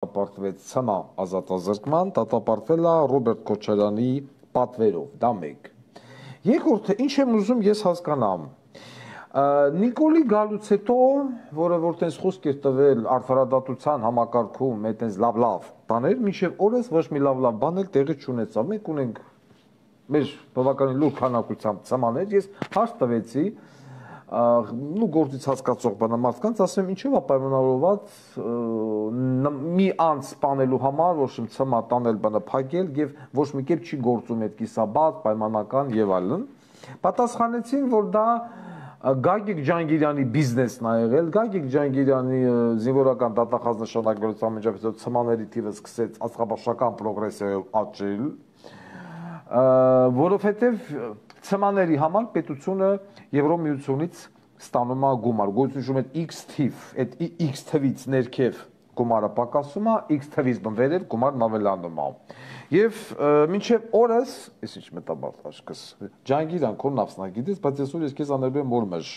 Դատապարտվեց ՑՄ ազատազրկման, դատապարտվել է Ռոբերտ Քոչարյանի պատվերով, դա մեկ։ Երկրորդը, ինչ եմ ուզում ես հասկանամ։ Նիկոլի գալուց հետո, որը որ տես խոսք էր տվել արդարադատության համակարգում, այտենց լավ բաներ, մինչև օրս ոչ մի լավ բան էլ տեղի չունեցավ։ Մենք ունենք մեր բավականին լուրջ քանակությամբ ՑՄ-ներ, ես հարց տվեցի գործից հասկացող բանամարդկանց, ասեմ ինչով է պայմանավորված մի անձ սպանելու համար, ոչ մի ՑՄ տանել բանը փակել եւ ոչ մի կերպ չի գործում այդ կիսաբաց, պայմանական եւ այլն։ Պատասխանեցին, որ դա Գագիկ Ջանգիրյանի բիզնեսն է եղել, Գագիկ Ջանգիրյանի զինվորական դատախազ նշանակելուց ամենջապես ՑՄ-ների թիվը սկսեց աստղաբաշխական պրոգրեսիայով աճել, որովհետեւ ՑՄ-ների համար պետությունը Եվրոմիությունից ստանում է գումար, գործում է X թիվ, այդ X թվից ներքև գումարը պակասում է, X թվից վերև գումարն ավելանում է։ Եվ մինչև օրս, ես ինչ մտաբարձ աշկս, Ջանգիրյան քո նավսնա գիտես, բայց այսօր ես քեզ անելու եմ օրմեջ։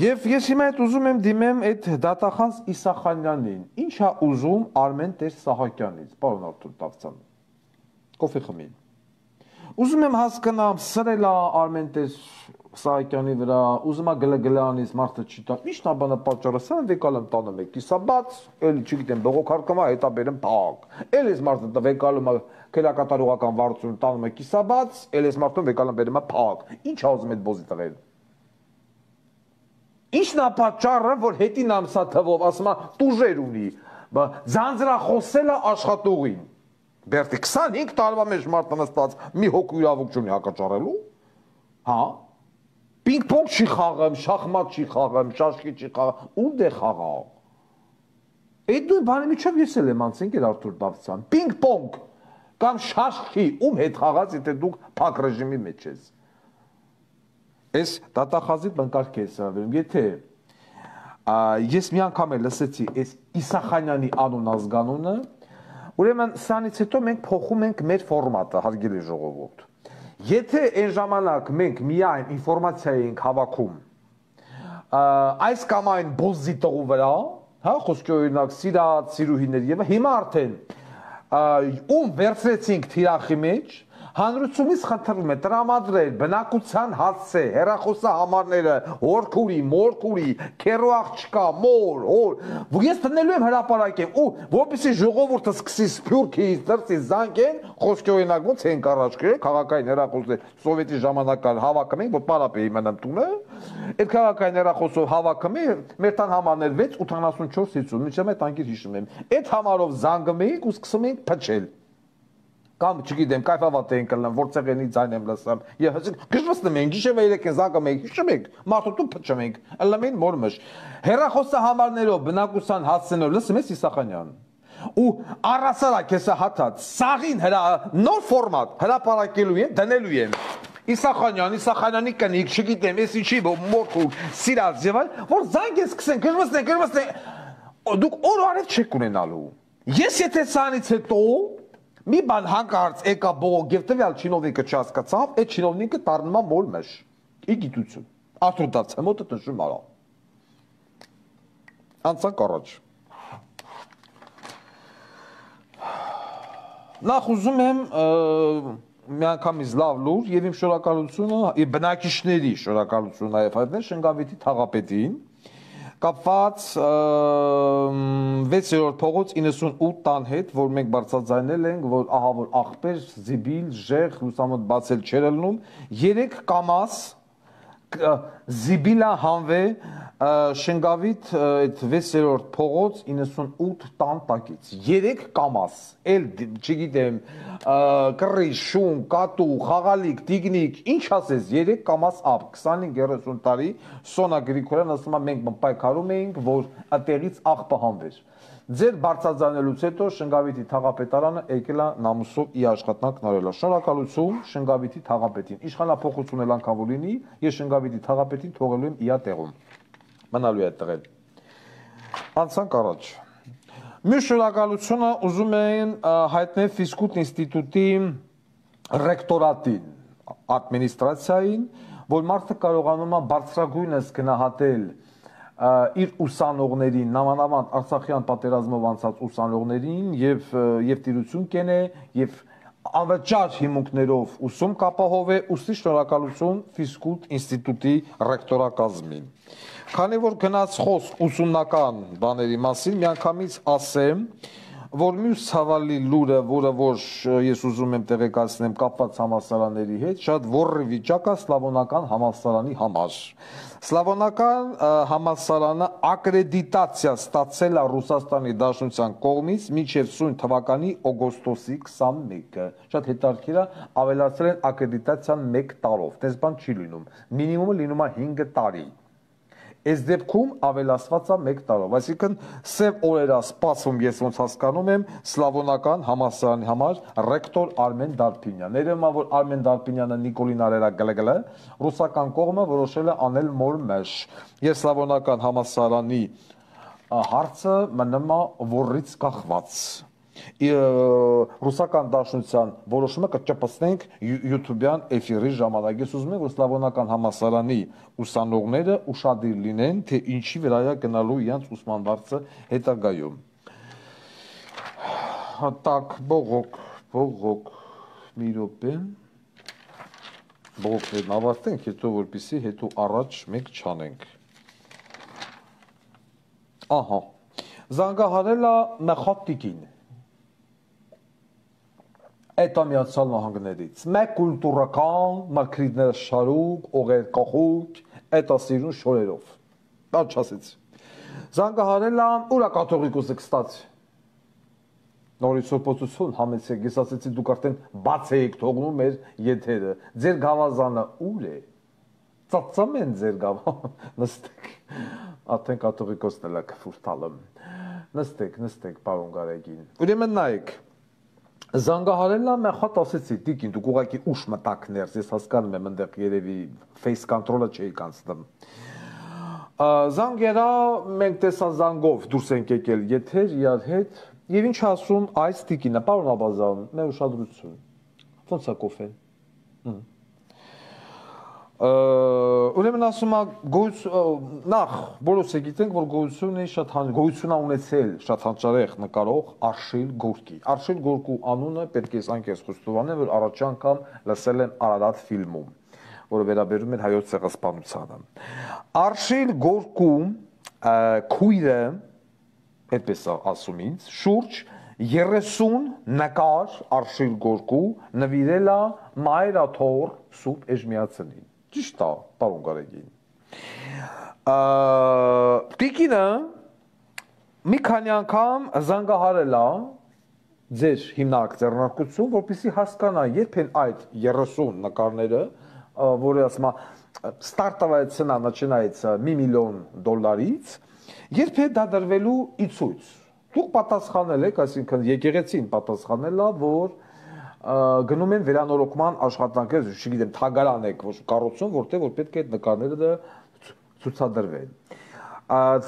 Եվ ես հիմա այդ ուզում եմ դիմեմ այդ դատախազ Իսախանյանին։ Ինչ է ուզում Արմեն Տեր-Սահակյանից, պարոն Արթուր Տավթյան։ Կոֆե խմի։ Ուզում եմ հասկանամ, սրել է Արմեն Տեր-Սահակյանի վրա, ուզում է գլանից մարդը չի տա։ Ի՞նչն է բանը պատճառը, սա վեկալում տանում է կիսաբաց, էլի չգիտեմ, բողոքարկում է, հետա բերեմ փակ։ Էլ էս մարդը վեկալում է քելակատարողական վարություն տանում է կիսաբաց, էլ էս մարդուն վեկալում բերում է փակ։ Ինչ է ուզում այդ բոզի տղեն։ Ի՞նչն է պատճառը, որ հետին ամսա թվով ասում է տուժեր ունի, ձանձրախոսել է աշխատողին։ Բերտի 25 տարվա մեջ մարդը նստած մի հոգու իրավունք չունի հակաճառելու, հա, պինգ-պոնգ չի խաղում, շախմատ չի խաղում, շաշկի չի խաղում, ուր է խաղաղ։ Այդ նույն բանի միջով ես էլ եմ անցել կեր Արթուր Դավթյան, պինգ-պոնգ կամ շաշկի, ում հետ խաղաց, եթե դուք փակ ռեժիմի մեջ ես։ Այս դատախազի բնկարգ է սրավերում, եթե ես մի անգամ էլ լսեցի այս Իսախանյանի անուն ազգանունը, ուրեմն սրանից հետո մենք փոխում ենք մեր ֆորմատը, հարգելի ժողովուրդ։ Եթե այն ժամանակ մենք միայն ինֆորմացիա էինք հավաքում այս կամ այն բոզի տղու վրա, հա, խոսքի օրինակ սիրած, սիրուհիներ եւ հիմա արդեն ում վերցրեցինք թիրախի մեջ, հանրությունից խնդրում է տրամադրել բնակության հասցե, հեռախոսահամարները, հորքուրի, մորքուրի, քերու աղջկա, մոր, հոր, ես տնելու եմ հրապարակեմ, ու որպեսզի ժողովուրդը սկսի սփյուռքից դրսի զանգեն, խոսքի օրինակ ոնց են առաջ գրել, քաղաքային հեռախոսներ սովետի ժամանակալ հավաքում ենք, որ պարապ էի մնամ տունը, այդ քաղաքային հեռախոսով հավաքում է, մեր տան համարներ 68450, միջամ այդ անկիր հիշում եմ, այդ համարով զանգում էինք ու սկսում էինք փչել։ Կամ չգիտեմ, կայֆավատ էինք կլնում, որտեղ էնի ձայն եմ լսում։ Եվ գժվստում ենք, գիշերվա 3-ին զանգում ենք, հիշում եք, մարդու փչում ենք, ըլլամին մորմշ։ Հեռախոսահամարներով բնակության հասցնելով լսում ես Իսախանյան։ Ու առասարակ հեսա հաթած, սաղին նոր ֆորմատ հրապարակելու եմ, դնելու եմ։ Իսախանյանի կնիկ, չգիտեմ, ես ինչի մորքուր, սիրած եւ այլ, որ զանգ են սկսեն, գժվստեն։ Դուք օր արև չեք ունենալու։ Ես եթե սրանից հետո մի բան հանկարծ եկա բողոք եւ տվյալ չինովնիկը չհասկացավ, այդ չինովնիկը դառնում է մորմեշ։ Ի գիտություն։ Արթուր Դավթյան մոտը նշում արա։ Անցանք առաջ։ Նախ ուզում եմ միանգամից լավ լուր եւ իմ շնորհակալությունը եւ բնակիչների շնորհակալությունը նաեւ հայտնել Շնգավիթի թաղապետին կապված 6-րդ փողոց 98 տան հետ, որ մենք բարձրաձայնել ենք, որ ահա որ աղբեր, զիբիլ, ժեղ, լուսամուտ բացել չեր ելնում, 3 կամաս զիբիլա հանվե Շնգավիթ այդ 6-րդ փողոց 98 տան տակից 3 կամաս, էլ չգիտեմ, կռի, շուն, կատու, խաղալիք, տիգնիկ, ինչ ասես, 3 կամաս ապ, 25-30 տարի Սոնա Գրիգորյան ասում է մենք պայքարում էինք, որ այդտեղից աղբը հանվեր։ Ձեր բարձրաձայնելուց հետո Շնգավիթի թաղապետարանը եկել է նամուսով ի աշխատանք նորել։ Շնորհակալություն Շնգավիթի թաղապետին։ Իշխանափոխություն էլ անգամ որ լինի, ես Շնգավիթի թաղապետին թողելու եմ իա տեղում։ Մնալու է այդտեղ։ Անցանք առաջ։ Մյուս շնորհակալությունը ուզում են հայտնել Ֆիզկուտ ինստիտուտի ռեկտորատին, ադմինիստրացիային, որ մարդը կարողանում է բարձրագույնս գնահատել իր ուսանողներին, նամանավանդ Արցախյան պատերազմով անցած ուսանողներին եւ տիրություն կենե եւ անվճար հիմունքներով ուսում կապահով է, ուստի շնորհակալություն ֆիզկուլտ ինստիտուտի ռեկտորակազմին։ Քանի որ գնաց խոսք ուսումնական բաների մասին, միանգամից ասեմ, որ մյուս ցավալի լուրը, որը որ ես ուզում եմ տեղեկացնեմ կապված համալսարանների հետ, շատ ворը վիճակ է Սլավոնական համալսարանի համար։ Սլավոնական համալսարանը ակրեդիտացիա ստացել է Ռուսաստանի Դաշնության կողմից մինչև սույն թվականի օգոստոսի 21-ը։ Շատ հետաքրքիր է, ավելացրել են ակրեդիտացիան 1 տարով, դες բան չի լինում, մինիմումը լինում է 5 տարի։ Այս դեպքում ավելացված է 1 տարով, այսինքն սև օրերա սպասում ես ոնց հասկանում եմ Սլավոնական համալսարանի համար ռեկտոր Արմեն Դարփինյան։ Ներում է, որ Արմեն Դարփինյանը Նիկոլին արերա գլգլը, ռուսական կողմը որոշել է անել մոր մեշ։ Ես Սլավոնական համալսարանի հարցը մնում է ворից կախված։ Ռուսական Դաշնության որոշումը կճպցնենք YouTube-յան էֆիրի ժամանակ։ Ես ուզում եմ, որ Սլավոնական համալսարանի ուսանողները ուշադիր լինեն, թե ինչի վրա է գնալու իրենց ուսման հարցը հետագայում։ Так, բողոք, մի րոպե։ Բողոքներն ավարտենք, հետո որպեսզի հետո առաջ մենք չանենք։ Ահա։ Զանգահարել է Մեխոտիկին։ Էտա Միացյալ Նահանգներից։ Մեկ կուլտուրական, մակրիդները շարուկ, օղեր կախուկ, էտա սիրուն շորերով։ Դա չասեցի։ Զանգահարել է ուրա կաթողիկոսը կստացի։ Նորից սոպոցություն համեցեք, ես ասեցի դուք արդեն բաց եք թողնում մեր եթերը։ Ձեր գավազանը ուր է։ Ծածծամ են ձեր գավազանը։ Նստեք։ Արդեն կաթողիկոսն էլ է կֆուրտալը։ Նստեք, պարոն Գարեգին։ Ուրեմն նայեք։ Զանգահարելն է մեխատ ասեցի, տիկին, դուք ուղղակի ուշ մտաք ներս, ես հասկանում եմ ընդեղ երևի face control-ը չէի կանցնում։ Զանգերա մենք տեսա զանգով դուրս ենք եկել եթեր իրար հետ եւ ինչ ասում այս տիկինը, պարոն Աբազյան, մեր ուշադրություն։ Ոնց է կոֆեն։ Ուրեմն ասում է նախ բոլորս գիտենք, որ գոյություն ունեցել շատ հանճարեղ նկարող Արշիլ Գորկի։ Արշիլ Գորկու անունը պետք է անկես խոստովանեմ, որ առաջ անգամ լսել եմ Արարատ ֆիլմում, որը վերաբերում էր հայոց ցեղասպանությանը։ Արշիլ Գորկու քույրը, այդպես ասում ինձ, շուրջ 30 նկար Արշիլ Գորկու նվիրել է Մայրաթոր Սուրբ Էժմիածնին։ Ճիշտ է, պարոն Գարեգին։ Տիկինը մի քանի անգամ զանգահարել է ձեր հիմնարկ ձեռնարկություն, որպեսզի հասկանա, երբ են այդ 30 նկարները, որը ասում է ստարտовая цена начинается $1 միլիոն, երբ է դա դրվելու ի ցույց։ Դուք պատասխանել եք, այսինքն եկեղեցին պատասխանել է, որ գնում են վերանորոգման աշխատանքներ, չգիտեմ, թագարան եք կառուցում, որտեղ որ պետք է այդ նկարները ցուցադրվեն։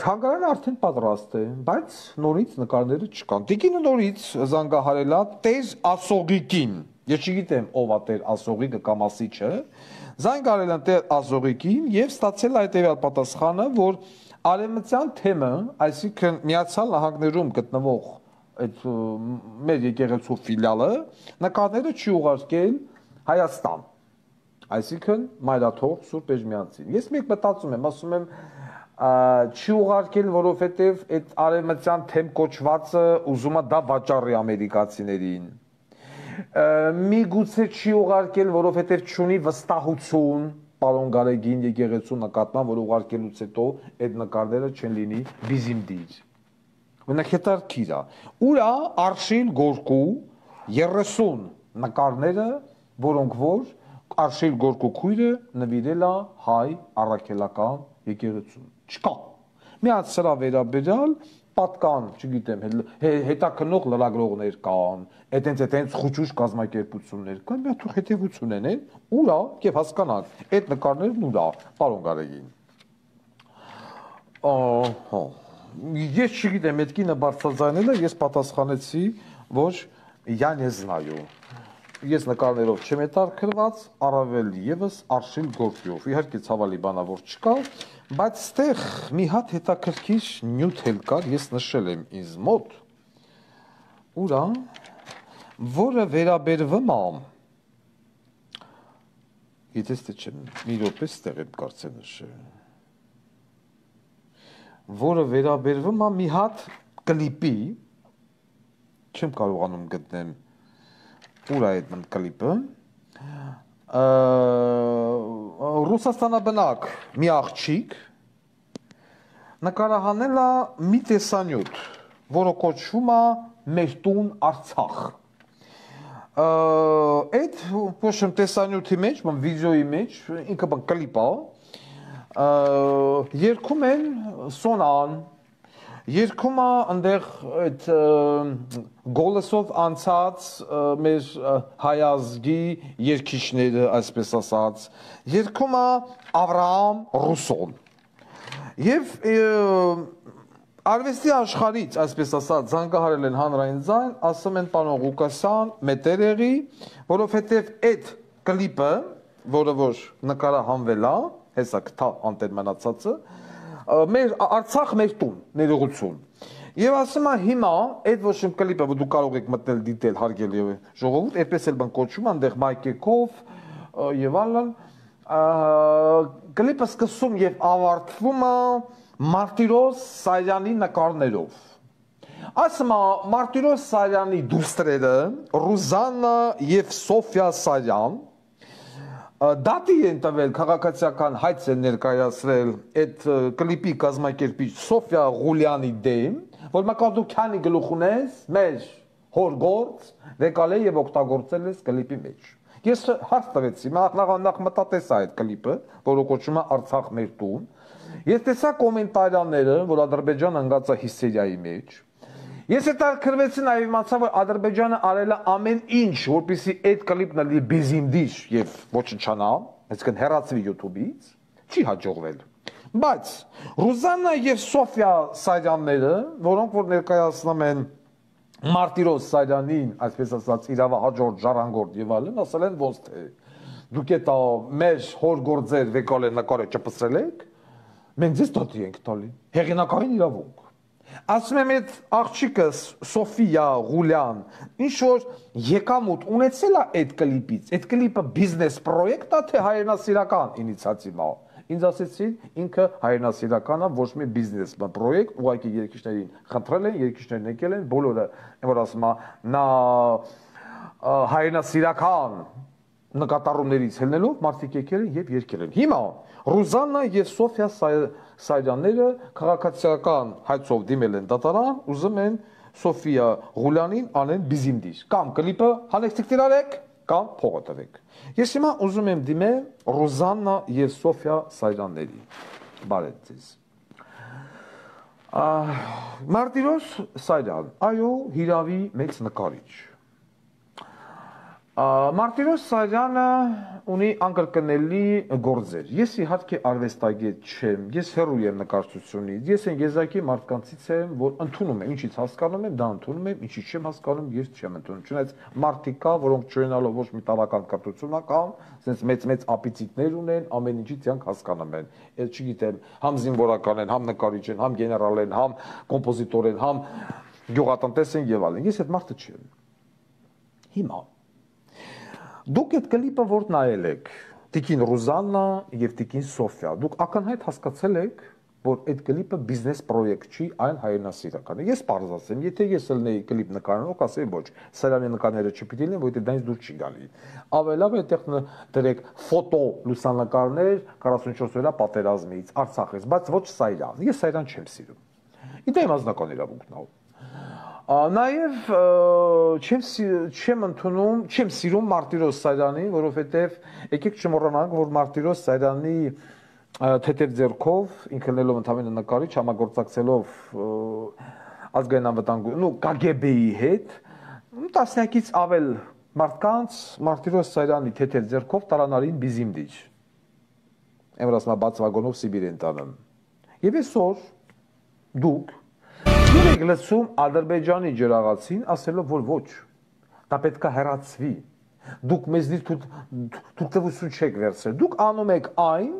Թանգարանը արդեն պատրաստ է, բայց նորից նկարները չկան։ Տիկինը նորից զանգահարել է Տեր Ասողիկին։ Ես չգիտեմ ով է Տեր Ասողիկը կամ ասիչը։ Զանգահարել են Տեր Ասողիկին եւ ստացել հետեւյալ պատասխանը, որ արևմտյան թեմը, այսինքն Միացյալ Նահանգներում գտնվող այդ մեր եկեղեցու ֆիլիալը նկարները չի ուղարկել Հայաստան, այսինքն Մայրաթոր Սուրբ Էժմիածին։ Ես մեկ մտածում եմ, ասում եմ չի ուղարկել, որովհետև այդ արևմտյան թեմ կոչվածը ուզում է դա վաճառի ամերիկացիներին։ Միգուցե չի ուղարկել, որովհետև չունի վստահություն պարոն Գարեգին եկեղեցու նկատմամբ, որ ուղարկելուց հետո այդ նկարները չեն լինի բիզիմդիր։ Մենակ հետաքրքիր է։ Ուր է Արշիլ Գորկու 30 նկարները, որոնք որ Արշիլ Գորկու քույրը նվիրել է հայ առաքելական եկեղեցուն։ Չկա։ Միած սրա վերաբերյալ պատկան, չգիտեմ, հետաքնող լրագրողներ կան, այտենց խուճուշ կազմակերպություններ կան, մի հատ հետևություն են, ուր է եւ հասկանանք, այդ նկարներն ուր է, պարոն Գարեգին։ Ահա։ Ես չգիտեմ, այդ կինը բարձրաձայնել է, ես պատասխանեցի, որ я не знаю։ Ես նկարներով չեմ հետաքրքրված, առավել եւս Արշիլ Գորկիով։ Իհարկե ցավալի բանա որ չկա, Բայց ստեղ մի հատ հետաքրքիր նյութ էլ կար, ես նշել եմ ինձ մոտ, ուրա, որը վերաբերվում է, եթե ստե չեմ, մի րոպե ստեղ եմ կարծեմ նշել, որը վերաբերվում է մի հատ կլիպի, չեմ կարողանում գտնեմ, ուր է այդ կլիպը, Ռուսաստանաբնակ մի աղջիկ նկարահանել է մի տեսանյութ, որը կոչվում է «Մեր տուն Արցախ»։ Այդ ոչ եմ տեսանյութի մեջ, վիդեոյի մեջ, ինքը կլիպ է, երգում են Սոնան, երգում է ընդեղ այդ գոլեսով անցած մեր հայազգի երգիչները, այսպես ասած, երգում է Ավրահամ Ռուսոն։ Եվ արվեստի աշխարհից, այսպես ասած, զանգահարել են հանրային ձայն, ասում են պարոն Ղուկասյան, մետեր եղի, որովհետև այդ կլիպը, որը որ նկարահանվել է, հեսա կթա անտեր մնացածը, մեր Արցախ մեր տուն, ներողություն։ Եվ ասում է հիմա, այդ ոչ իմ կլիպը, որ դու կարող եք մտնել դիտել հարգելի ժողովուրդ, այդպես էլ բան կոչվում, այնտեղ մայքեքով եւ այլն, կլիպը սկսում եւ ավարտվում է Մարտիրոս Սարյանի նկարներով։ Ասում է Մարտիրոս Սարյանի դուստրերը, Ռուզաննա եւ Սոֆիա Սարյան, դատի են տվել քաղաքացիական հայց են ներկայացրել այդ կլիպի կազմակերպիչ Սոֆիա Ղուլյանի դեմ, որ մակար դու քանի գլուխ ունես, մեր հոր գործ, եկալ է եւ օգտագործել ես կլիպի մեջ։ Ես հարց տվեցի, նախ մտածեցի այդ կլիպը, որը կոչվում է Արցախ մեր տուն։ Ես տեսա կոմենտարիաները, որ Ադրբեջանը ընկած է հիստերիայի մեջ։ Ես հետաքրքրվեցի նաև իմացա, որ Ադրբեջանը արել է ամեն ինչ, որպեսզի այդ կլիպն լինի բիզիմդիշ եւ ոչնչանա, այսինքն հեռացվի YouTube-ից, չի հաջողվել։ Բայց Ռուզաննա եւ Սոֆիա Սարյանները, որոնք որ ներկայացնում են Մարտիրոս Սարյանին, այսպես ասած, իրավահաջորդ ժառանգորդ եւ այլն, ասել են ոնց թե դուք այդ մեր հոր գործեր եկալ են նկարը չպսրել եք, մենք ձեզ դատի ենք տալի, հեղինակային իրավունք։ Ասում եմ այդ աղջիկը Սոֆիա Ղուլյան, ինչ որ եկամուտ ունեցել է այդ կլիպից, այդ կլիպը բիզնես պրոյեկտ է, թե հայրենասիրական ինիցիատիվա։ Ինձ ասեցին, ինքը հայրենասիրական է, ոչ մի բիզնես պրոյեկտ, ուղղակի երկիշներին խնդրել են, երկիշներն եկել են, բոլորը, որ ասում է, նա հայրենասիրական նկատառումներից ելնելով մարդիկ եկել են եւ երգել են։ Հիմա Ռուզաննա եւ Սոֆիա Սարյանները քաղաքացիական հայցով դիմել են դատարան, ուզում են Սոֆիա Ղուլյանին անեն բիզիմդիշ, կամ կլիպը հանեցիք դիրարեք, կամ փողը տվեք։ Ես հիմա ուզում եմ դիմել Ռուզաննա եւ Սոֆիա Սարյանների։ Բարև ձեզ։ Մարտիրոս Սարյան, այո, հիրավի մեծ նկարիչ։ Մարտիրոս Սարյանը ունի անկրկնելի գործեր։ Ես իհարկե արվեստագետ չեմ, ես հեռու եմ նկարչությունից, ես այն եզակի մարդկանցից եմ, որ ընդունում եմ, ինչից հասկանում եմ, դա ընդունում եմ, ինչից չեմ հասկանում, ես չեմ ընդունում։ Չնայած մարդիկ կա, որոնք չունենալով ոչ մի տարական կրթությունական, ասես մեծ ապիցիկներ ունեն, ամեն ինչից իրանք հասկանում են։ Ես չգիտեմ, համ զինվորական են, համ նկարիչ են, համ գեներալ են, համ կոմպոզիտոր են, համ գյուղատնտես են եւ այլն։ Ես այդ մարդը չեմ։ Հիմա դուք այդ կլիպը որ նայել եք, Տիկին Ռուզաննա եւ Տիկին Սոֆիա, դուք ակնհայտ հասկացել եք, որ այդ կլիպը բիզնես պրոյեկտ չի, այլ հայրենասիրական է։ Ես պարզ ասեմ, եթե ես ելնեի կլիպ նկարելով, կասեի ոչ, Սարյանի նկարները չպիտի լինեն, որովհետեւ դրանից դուր չի գալի։ Ավելավ այդտեղ դրեք ֆոտո լուսանկարներ 44 օրյա պատերազմից, Արցախից, բայց ոչ Սարյան։ Ես Սարյան չեմ սիրում։ Իդե անձնական իրավունքն է։ Նաև չեմ ընդունում, չեմ սիրում Մարտիրոս Սարյանին, որովհետև եկեք չմոռանանք, որ Մարտիրոս Սարյանի թեթև ձեռքով, ինքը լելով ընդամենը նկարիչ, համագործակցելով ազգային անվտանգության, KGB-ի հետ, տասնյակից ավել մարդկանց Մարտիրոս Սարյանի թեթև ձեռքով տարանարին բիզիմդիչ։ Եմ ասում բաց վագոնով Սիբիր են տանում։ Եվ այսօր դուք եք լսում Ադրբեջանի ջրաղացին ասելով, որ ոչ, դա պետք է հեռացվի, դուք մեզնից թույլտվություն չեք վերցրել, դուք անում եք այն,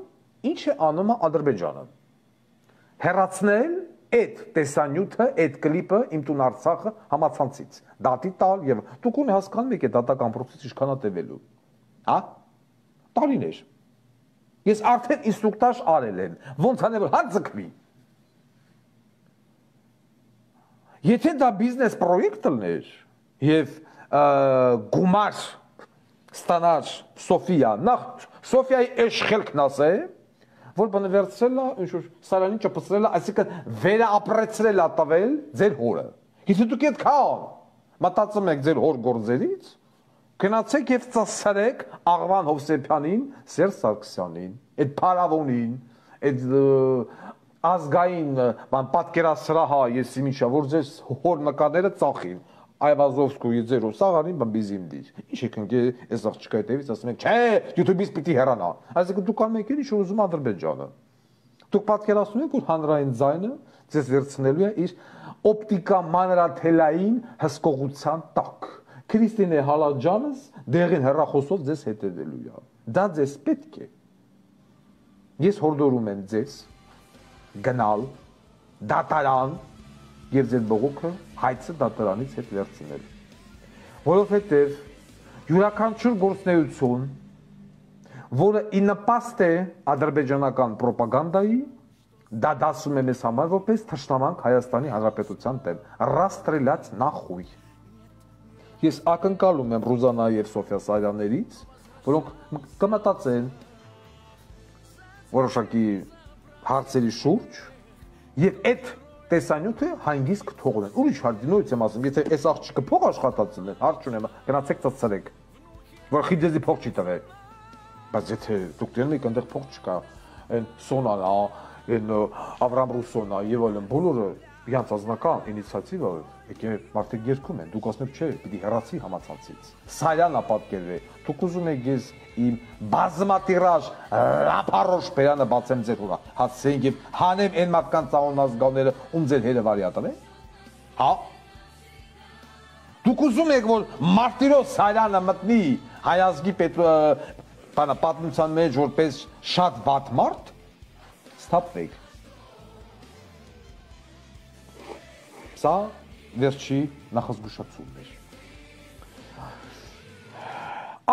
Ինչ է անում Ադրբեջանը։ Հեռացնել այդ տեսանյութը, այդ կլիպը իմ տուն Արցախը համացանցից։ Դատի տալ եւ դուք ունի հասկանում եք այդ դատական process ինչքան է տևելու։ Հա? Տարիներ։ Ես արդեն ինստրուկտաժ արել եմ, ոնց անել որ հա ձգվի։ Եթե դա բիզնես պրոյեկտ լիներ եւ գումար ստանար Սոֆիա, նախ Սոֆիայի էշխելքն ասե, որ բանը վերցրել է, ինչ-որ սալանին ճպցրել է, այսինքն վերապրեցրել է տվել ձեր հորը։ Եթե դուք այդքան մտածում եք ձեր հոր գործերից, գնացեք եւ ծասրեք Աղվան Հովսեփյանին, Սերժ Սարգսյանին, այդ փարավոնին, այդ ազգային պատկերասրահ ես իմիջա, որ ձեր հոր նկարները ծախին։ Այվազովսկուի ձերով սաղարին բամբիզիմ դիր։ Ինչ եք ընկե այս աղջկայի տևից ասում եք, չէ, YouTube-ից պիտի հեռանա։ Այսինքն դուք անում եք ինչ որ ուզում Ադրբեջանը։ Դուք պատկերացնում եք, որ հանրային ձայնը ձեզ վերցնելու է իր օպտիկա մանրաթելային հսկողության տակ։ Քրիստինե Հալաջանս դեղին հեռախոսով ձեզ հետևելու է։ Դա ձեզ պետք է։ Ես հորդորում եմ ձեզ գնալ դատարան եւ ձեր բողոքը հայցը դատարանից հետ վերցնել։ Որովհետեւ յուրաքանչյուր գործնեություն, որը ի նպաստ է ադրբեջանական ռոպագանդայի, դա դասում է մեզ համար որպես թշնամանք Հայաստանի Հանրապետության դեմ, ռաստրելած նախույ։ Ես ակնկալում եմ Ռուզանա եւ Սոֆիա Սարյաներից, որոնք կմտածեն որոշակի հարցերի շուրջ եւ այդ տեսանյութը հանգիստ կթողնեն։ Ուրիշ հարց նույնից եմ ասում, եթե այս աղջիկը փող աշխատացել է, հարց չունեմ, գնացեք ծծրեք, որ խիդեզի փող չի տվել։ Բայց եթե դուք դերն եք այնտեղ փող չկա, այն Սոնան, այն Ավրամ Ռուսոնա եւ այլն բոլորը իրանց ազնական ինիցիատիվա եկեք մարդիկ երկում են, դուք ասում եք չէ, պիտի հեռացի համացանցից։ Սարյանա պատկերվե, դուք ուզում եք ես իմ բազմատիրաժ լապարոշ բերանը բացեմ ձեր հորա, հասցենք եւ հանեմ այն մարդկանց անազգաները, ում ձեր հերը վարիատն է։ Հա։ Դուք ուզում եք որ Մարտիրոս Սարյանը մտնի հայազգի պատմության մեջ որպես շատ վատ մարդ, ստապվեք։ Սա վերջի նախազգուշացումն էր։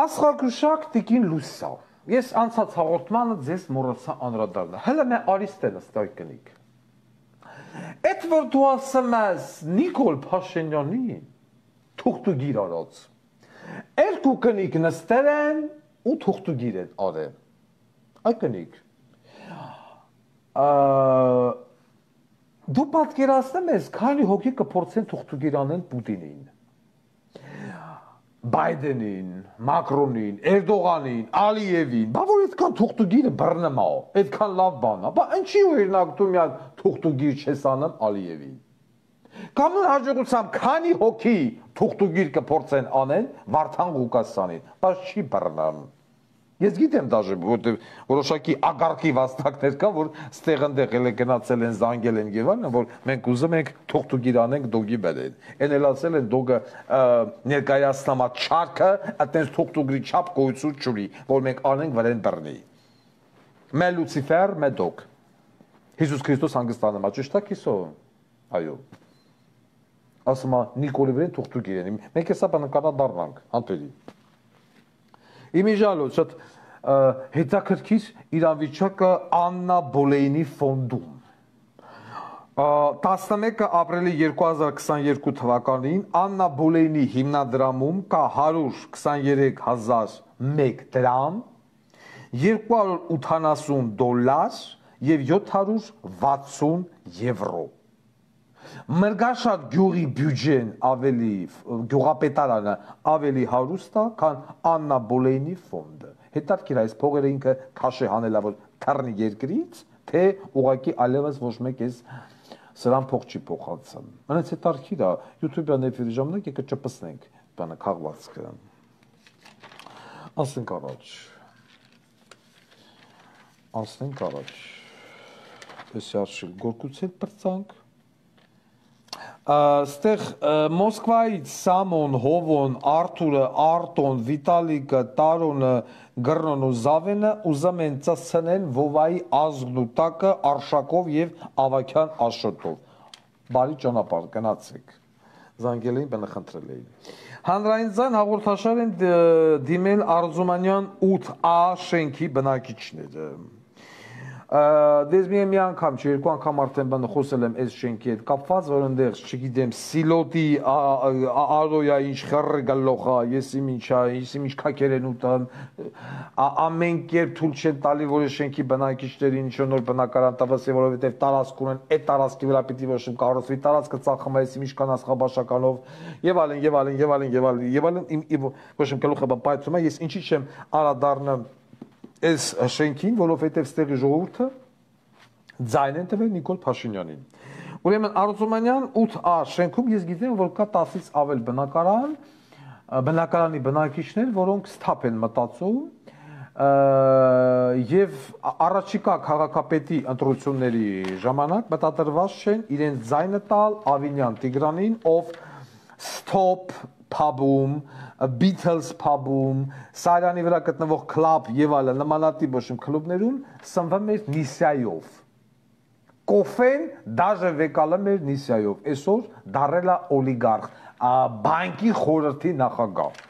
Աստղագուշակ Տիկին Լուսա, ես անցած հաղորդմանը ձեզ մոռացա անդրադառնալ, հələ մե Արիստենը ստայ կնիկ։ Այդ որ դու ասում ես Նիկոլ Փաշինյանին, թուղթուգիր արած, երկու կնիկ նստել են ու թուղթուգիր են արել։ Այ կնիկ։ Դու պատկերացնում ես, քանի հոգի կփորձեն թուղթուգիր անեն Պուտինին, Բայդենին, Մակրոնին, Էրդողանին, Ալիևին, բա որ այդքան թուղթուգիրը բռնումա, այդքան լավ բան է, բա ինչի օրինակ դու միակ թուղթուգիր չես անում Ալիևին։ Կանոն հաջողությամբ քանի հոգի թուղթուգիր կփորձեն անեն Վարդան Ղուկասյանին, բայց չի բռնան։ Ես գիտեմ դաժե, որտեղ որոշակի ագարքի վաստակներ կան, որ ստեղ ընդեղ էլ գնացել են, զանգել են եւ այլն, որ մենք ուզում ենք թուղթուգիր անենք դոգի բերեն։ Էն էլ ասել են դոգը ներկայացնամա չարքը, այտենց թուղթուգրի չափ գոյություն չունի, որ մենք անենք վրեն բռնի։ Մե Լուցիֆեր, մե դոգ։ Հիսուս Քրիստոս հանգստանում է, ճիշտ է քիսո։ Այո։ Ասում է Նիկոլի վրեն թուղթուգիր են։ Մենք հեսա բանը կանադառնանք, անտելի։ Իմիջալո շատ հետաքրքիր իրավիճակը Աննա Բոլեյնի ֆոնդում 11 ապրիլի 2022 թվականին Աննա Բոլեյնի հիմնադրամում կա 123,001 դրամ, $280 եւ 760 եվրո։ Մրգաշատ գյուղի բյուջեն ավելի գյուղապետարանը ավելի հարուստ է, քան Աննա Բոլեյնի ֆոնդը։ Հետաքրքիր է, այս փողերը ինքը քաշ է հանելա որ թռնի երկրից, թե ուղղակի այլևս ոչ մեկ էս սրան փող չի փոխանցում։ Անց հետաքրքիր է, YouTube-յան էֆիրի ժամանակ եկը չպսնենք բանը քաղվածքը։ Ասենք առաջ։ Էս արշիվ գորկուց հետ բրծանք։ Ստեղ Մոսկվայից Սամոն, Հովոն, Արթուրը, Արտոն, Վիտալիկը, Տարոնը, Գրնոն ու Զավենը ուզում են ծածցնել Վովայի ազգն ու տակը Արշակով եւ Ավակյան Աշոտով։ Բարի ճանապարհ, գնացեք։ Զանգել էին, բնախնդրել էին։ Հանրային ձայն հաղորդաշար են դիմել Արզումանյան 8A շենքի բնակիչները։ Դες մի անգամ չէ, երկու անգամ արդեն բանը խոսել եմ այս շենքի հետ կապված, որ այնտեղ, չգիտեմ, սիլոտի արոյա ինչ խռը գլոխա, ես ինչ քակեր են ուտան, ամեն կերպ թույլ չեն տալի, որ շենքի բնակիչներին ինչ նոր բնակարան տվս, որովհետև տարածք ունեն, այդ տարածքի վրա պիտի որ կառուցվի, տարածքը ծախում է, ինչ կան աստղաբաշխականով, եւ այլն, ոչ գլուխը պայծում է, ես ինչի չեմ անդրադառնում այս շենքին, որովհետև ստեղի ժողովուրդը ձայն են տվել Նիկոլ Փաշինյանին։ Ուրեմն Արզումանյան 8A շենքում ես գիտեմ, որ կա 10-ից ավել բնակարանի բնակիչներ, որոնք սթափ են մտածում եւ առաջիկա քաղաքապետի ընտրությունների ժամանակ մտադրված չեն իրենց ձայնը տալ Ավինյան Տիգրանին, ով Stop Pub-ում, Beatles Pub-ում, Սարյանի վրա գտնվող club եւ այլն նմանատիպ ոչմ քլուբներում սնվում էր նիսյայով։ Կոֆեն դաժե վեկալում էր նիսյայով։ Այսօր դարել է օլիգարխ, բանկի խորհրդի նախագահ։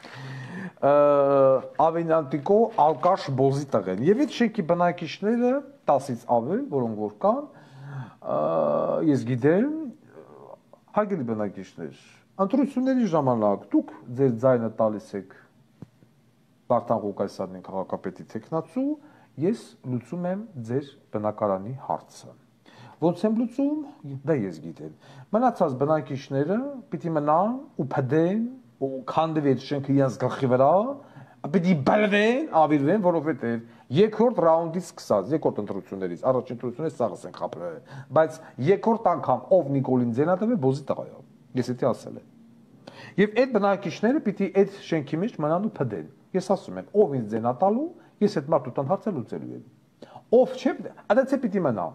Ավենանտիկո ալկաշ բոզի տղեն։ Եվ այդ շենքի բնակիչները 10-ից ավել, որոնք որ կան, ես գիտեմ, հարգելի բնակիչներ, ընտրությունների ժամանակ դուք ձեր ձայնը տալիս եք Վարդան Ղուկասյանին քաղաքապետի թեկնածու, ես լուծում եմ ձեր բնակարանի հարցը։ Ոնց եմ լուծում, դա ես գիտեմ։ Մնացած բնակիչները պիտի մնան ու փդեն ու քանդվեն շենքը իրենց գլխի վրա, պիտի բլվեն, ավիրվեն, որովհետև երկրորդ ռաունդից սկսած, երկրորդ ընտրություններից, առաջին ընտրությունից սաղս են խաբրել, բայց երկրորդ անգամ ով Նիկոլին ձենատվե բոզի տղա է։ Ես էդի ասել եմ։ Եվ այդ բնակիչները պիտի այդ շենքի մեջ մնան ու փդեն։ Ես ասում եմ, ով ինձ ձենատալու, ես այդ մարդու տան հարցը լուծելու եմ։ Ով չէ, այդպես է պիտի մնա։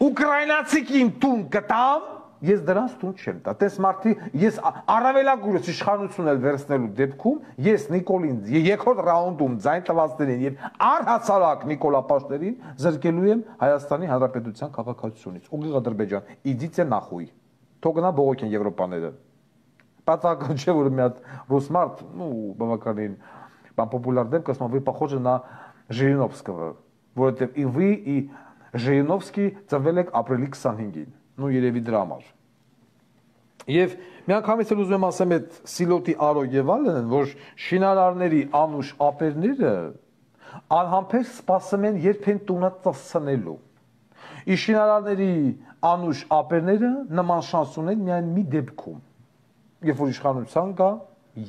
Ուկրաինացիքին տուն կտամ, ես դրանց տուն չեմ տա։ Տես մարդի, ես առավելագույնս իշխանություն էլ վերցնելու դեպքում, ես Նիկոլին երկրորդ ռաունդում ձայն տվածներին եւ առհասարակ Նիկոլապաշտերին զրկելու եմ Հայաստանի Հանրապետության քաղաքացիությունից։ Ուղիղ Ադրբեջան, իդիցե նախույ։ Թողնա բողոք են Եվրոպաները։ Պատահական չէ, որ մի հատ ռուս մարդ, բավականին պոպուլար դեպք, ասում вы похожи на Ժիրինովսկого, որովհետև вы и Ժիրինովսկի ծնվել եք ապրիլի 25-ին, երևի դրա համար։ Եվ միանգամից էլ ուզում եմ ասեմ այդ սիլոտի արո եւ այլն, որ շինարարների անուշ ապերները անհամբեր սպասում են երբ են տունը ծածանելու։ Իսկ շինարարների անուշ ապերները նման շանս ունեն միայն մի դեպքում, երբ որ իշխանության կա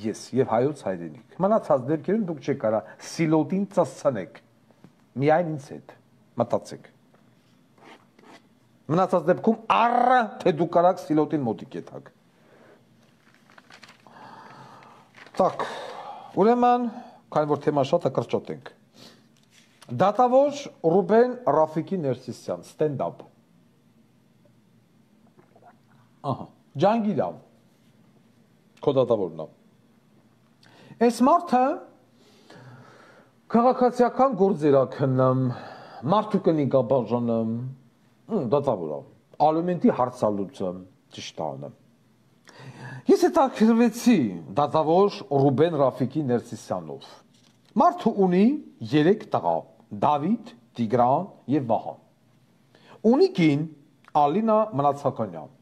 ես եւ հայոց հայրենիք։ Մնացած դեպքերում դուք չեք կարա սիլոտին ծածանեք։ Միայն ինձ հետ մտածեք։ Մնացած դեպքում առը թե դուք կարաք սիլոտին մոտիկ եթաք։ Так, ուրեմն, քանի որ թեման շատ է կրճոտենք։ Դատավոր Ռուբեն Ռաֆիկի Ներսիսյան, stand-up։ Ահա, Ջանգիրավ։ Քո դատավորն է։ Այս մարդը քաղաքացիական գործեր է քննում, մարդու կնիկա բաժանում, դատավոր է, ալումենտի հարցալուծում, ճիշտ անը։ Ես հետաքրքրվեցի դատավոր Ռուբեն Ռաֆիկի Ներսիսյանով։ Մարդը ունի 3 տղա՝ Դավիթ, Տիգրան եւ Վահան։ Ունի կին Ալինա Մնացականյան։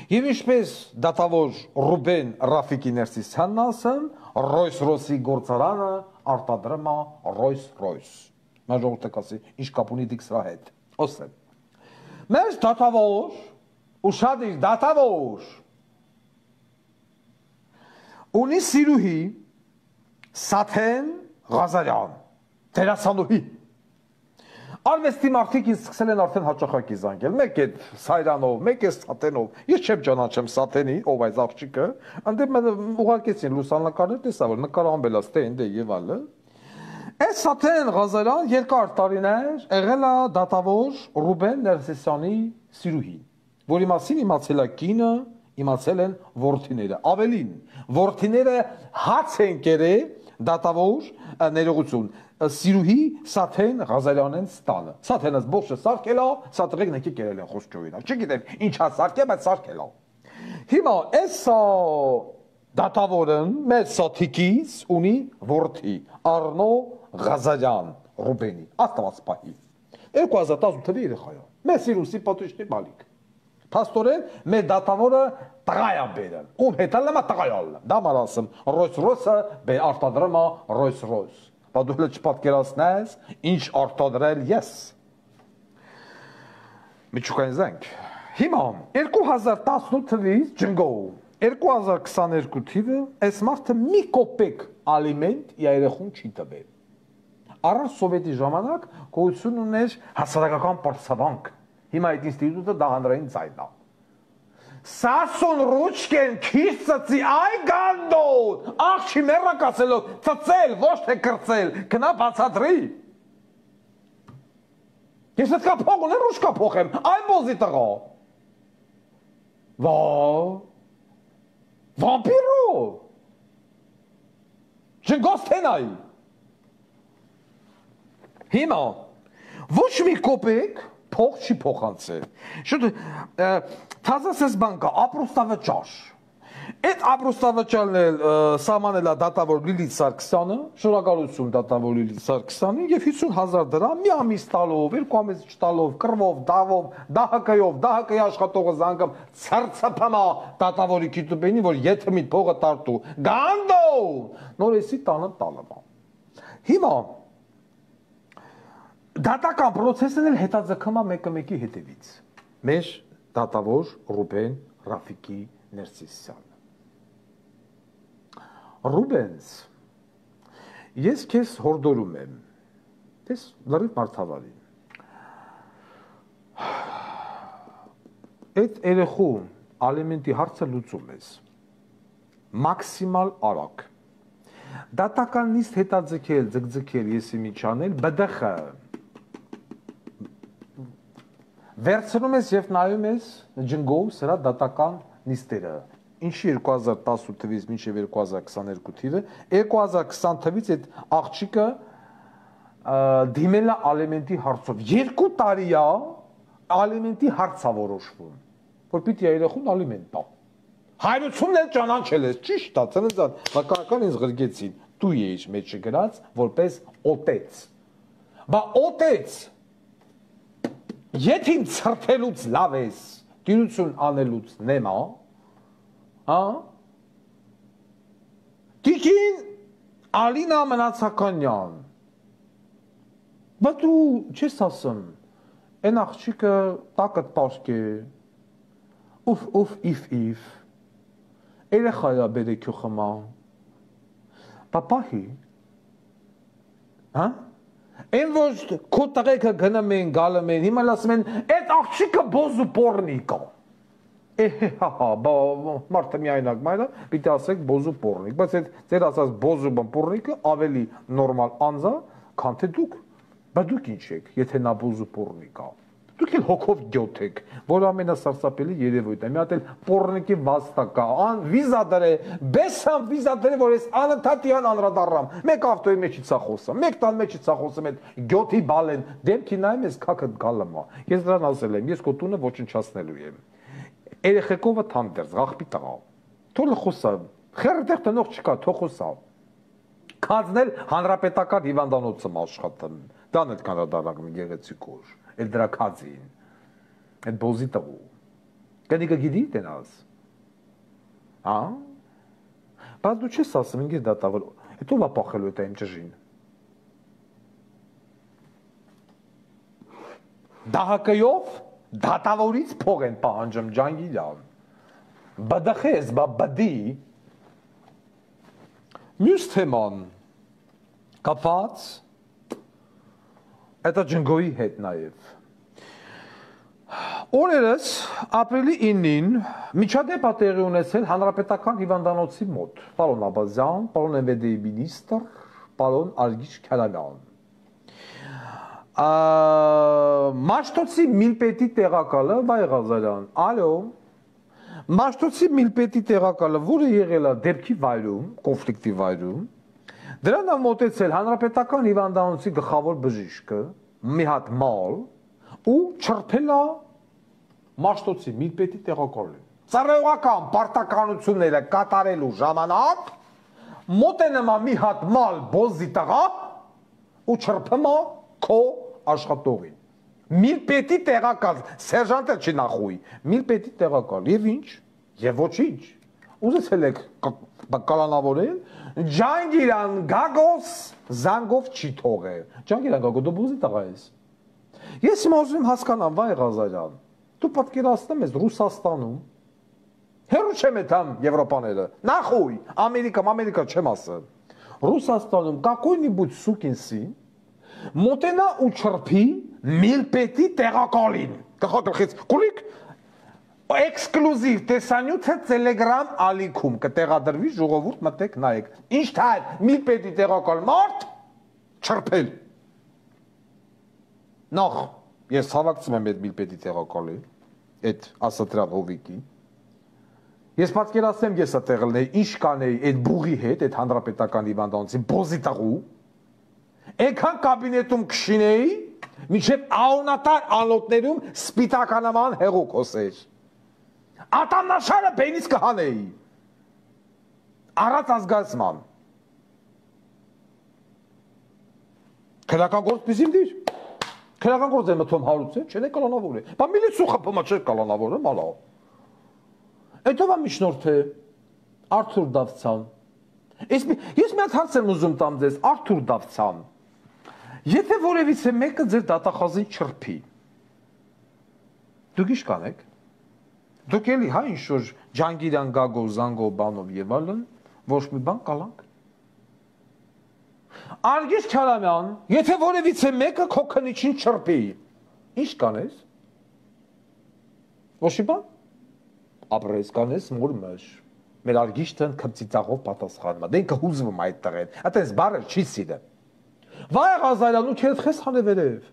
Եվ ինչպես դատավոր Ռուբեն Ռաֆիկի Ներսիսյանն ասում, Rolls-Royce-ի գործարանը արտադրում է Rolls-Royce։ Նա ժողովուրդը կասի, ինչ կապ ունի դիք սրա հետ։ Ասեմ։ Մեր դատավոր, ուշադիր դատավոր, ունի սիրուհի Սաթեն Ղազարյան, դերասանուհի։ Արվեստի մարդիկ ինձ սկսել են արդեն հաճախակի զանգել, մեկ է Սայրանով, մեկ է Սաթենով, ես չեմ ճանաչեմ Սաթենի, ով այս աղջիկը, ընդդեմ ուղարկեցին լուսանկարներ, տեսա որ նկարահանվել է ստենդը եւ այլն։ Այս Սաթեն Ղազարյան երկար տարիներ եղել է դատավոր Ռուբեն Ներսիսյանի սիրուհի, որի մասին իմացել է կինը իմացել են որդիները, ավելին, որդիները հաց են կերել դատավոր ներողություն, սիրուհի Սաթեն Ղազարյանեն ստանը, Սաթենս բոշը սարքելա, սատրեգն եկի կերել են խոսքյովին, չգիտեմ ինչա սարքել, բայց սարքելա, հիմա էսա դատավորն մեր սաթիկից ունի որդի, Արնո Ղազարյան Ռուբենի, աստված պահի, 2018 թվի երեխայա, մեր սիրուսի պատուշտի բալիկ, Փաստորեն մեր դատավորը տղայա բերել, ում հետալնամա տղայալ, դա մարասım, Rolls-Royce-ը բեր արտադրամա Rolls-Royce, բադուլը չպատկերացնես, ինչ արտադրել ես, միջուկային զենք, հիմա 2018 թվից ջնգով, 2022 թիվը, այս մարդը մի կոպեկ ալիմենտ երեխուն չի տվել, առանց սովետի ժամանակ գոյություն ուներ հասարակական պարսավանք, հիմա այդ ինստիտուտը դա հանրային ձայն է, Սասուն ռուչկեն քիչ ծծի, այ գանդոն, աղջի մեռակ ասելով, ծծել, ոչ թե կրծել, գնա բացատրի, ես էդ կա փող ունեմ, ռուչկա փող եմ, այ բոզի տղա, վամպիրո, ժնգոս թենայի, հիմա, ոչ մի կոպեկ, փող չի փոխանցել, շուտ թազասես բանկա, ապրուստավճար, այդ ապրուստավճարն էլ սամանել է դատավոր Լիլիթ Սարգսյանը, շնորհակալություն դատավոր Լիլիթ Սարգսյանին եւ 50,000 դրամ մի ամիս տալով, 2 ամիս չտալով, կռվով, դավով, դահակայով, դահակայի աշխատողը զանգամ ցարցապամա դատավորի կիտուբենի, որ եթե մի փողը տարտու, գանդո, նորեսի տանը տալը։ Հիմա դատական պրոցեսն էլ հետաձգում է մեկը մեկի հետևից։ Մեր դատավոր Ռուբեն Ռաֆիկի Ներսիսյանը։ Ռուբենս, ես քեզ հորդորում եմ, ես լրիվ մարդավարի։ Այդ երեխու ալիմենտի հարցը լուծում ես։ Մաքսիմալ արագ։ Դատական նիստ հետաձգել, ձգձգել, եսի միջանել, բդխ վերցնում ես և նայում ես ջնգով սրա դատական նիստերը, ինչի 2018 թվից մինչև 2022 թիվը, 2020 թվից այդ աղջիկը դիմել է ալիմենտի հարցով, 2 տարի է ալիմենտի հարցա որոշվում, որ պիտի երեխուն ալիմենտ տա, հայրությունն էլ ճանաչել ես, ճիշտ է, ծննդան, վկայական ինձ գրգեցին, դու էիր մեջը գրած, որպես օտեց, բա օտեց, Եթե իմ ծրթելուց լավ ես, տիրություն անելուց նեմա, տիկին Ալինա Մնացականյան, բա դու չես ասում, են աղջիկը տակըտ պարկ է, ուվ իվ, երեխայա բերեքյու խմա, բա պահի, Են ոչ քո տղեկը գնում են, գալում են, հիմա ասում են, այդ աղջիկը բոզու պորնիկ է, մարդը միայնակ մայրը, պիտի ասեք բոզու պորնիկ, բայց այդ ձեր ասած բոզու պորնիկը ավելի նորմալ անձա, քան թե դուք, բա դուք ինչ եք, եթե նա բոզու պորնիկ է, դուք էլ հոգով գյոթ եք, որ ամենասարսափելի երևույթ է, մի հատ էլ պորնիկի վաստակա, վիզա դրե, բեսամ վիզա դրե, որ ես անընդհատիան անրադարրամ, մեկ ավտոյի մեջից է խոսում, մեկ տան մեջից է խոսում, այդ գյոթի բալեն, դեմքի նայում ես քաքդ գալում է, ես դրան ասել եմ, ես քո տունը ոչնչացնելու եմ, երեխեքովը թանդերձ, աղբի տղա, թողը խոսա, խերը տեղ տնող չկա, թող խոսա, քածնել հանրապետական հիվանդանոցում աշխատում, դան էլ կանրադարակում գեղեցիկ օր, էլ դրա քածին, այդ բոզի տղու, կնիկը գիդի տենաս, բայց դու չես ասում, ինգես դատավոր, հետո վա պախելու էտ այն ճժին, դահակայով դատավորից փող են պահանջում ջանգիլյան, բդխես, բա բդի, մյուս թեման, կապած, Էտա ջնգոյի հետ նաև։ Օրերս ապրիլի 9-ին միջադեպ է տեղի ունեցել հանրապետական հիվանդանոցի մոտ, պարոն Աբազյան, պարոն MVD-ի մինիստր, պարոն Արգիշ Քյալալյան։ Մաշտոցի միլպետի տեղակալը Վայ Ղազարյան, ալո, Մաշտոցի միլպետի տեղակալը, որը եղել է դեպքի վայրում, կոնֆլիկտի վայրում, դրան է մոտեցել հանրապետական հիվանդանոցի գլխավոր բժիշկը, մի հատ մալ, ու չրփել է Մաշտոցի միլպետի տեղակալին։ Ծառայողական պարտականությունները կատարելու ժամանակ մոտենում է մի հատ մալ բոզի տղա ու չրփում է քո աշխատողին։ Միլպետի տեղակալ, սերժանտը չի նախուի, միլպետի տեղակալ, և ինչ, և ոչինչ, ուզեցել եք կալանավորել, Ջանգիրան Գագոս զանգով չի թողել, Ջանգիրան Գագո, դու բուզի տղա ես, ես հիմա ուզում եմ հասկանամ, վայ Ղազարյան, դու պատկերացնում ես Ռուսաստանում, հեռու չեմ էթամ Եվրոպաները, նախուй, Ամերիկա չեմ ասել, Ռուսաստանում какой-нибудь սուկին սին, մոտենա ու չրփի միլպետի տեղակալին, գլխից կուլիկ, էքսկլուզիվ տեսանյութը Telegram ալիքում կտեղադրվի ժողովուրդ մտեք նայեք, ինչ թայր միլպետի տեղակալ մարդ չրփել։ Նախ, ես հավակցում եմ այդ միլպետի տեղակալի, այդ ասատրան հովիկի, ես պատկերացնեմ ես այդտեղ լինեի, ինչ կանեի այդ բուղի հետ, այդ հանրապետական հիվանդանոցի բոզի տղու, Էքան կաբինետում կշինեի, միջև աունատար անոթներում սպիտականաման հեղուկ հոսեր։ Ատամնաշարը բենից կհանեի։ Առած ազգացման։ Քրական գործ պիզիմ դիր։ Քրական գործ է մտում հարուցել, չեն է կալանավոր է։ Բա միլիցու խփումը չէր կալանավոր է, մալա։ Էդով է միջնորդ է, Արթուր Դավթյան։ Ես մի հատ հարց եմ ուզում տամ ձեզ, Արթուր Դավթյան։ Եթե որևիցե մեկը ձեր դատախազին չրփի, դուք ինչ կանեք, դուք էլի հա ինչ-որ Ջանգիրան Գագո, Զանգո, բանով և այլն, ոչ մի բան կալանք։ Արգիս Քարամյան, եթե որևիցե մեկը քո քննիչին չրփի, ինչ կանես։ Ոչ մի բան։ Ապրես կանես մոր մշ։ Մեր Արգիշտն քմծիծաղով պատասխանում է, դեն կհուզվում այդ տղեն, այդպես բառը չի սիրում։ Վայ Ղազարյան, ու քեզ խես հանևերև։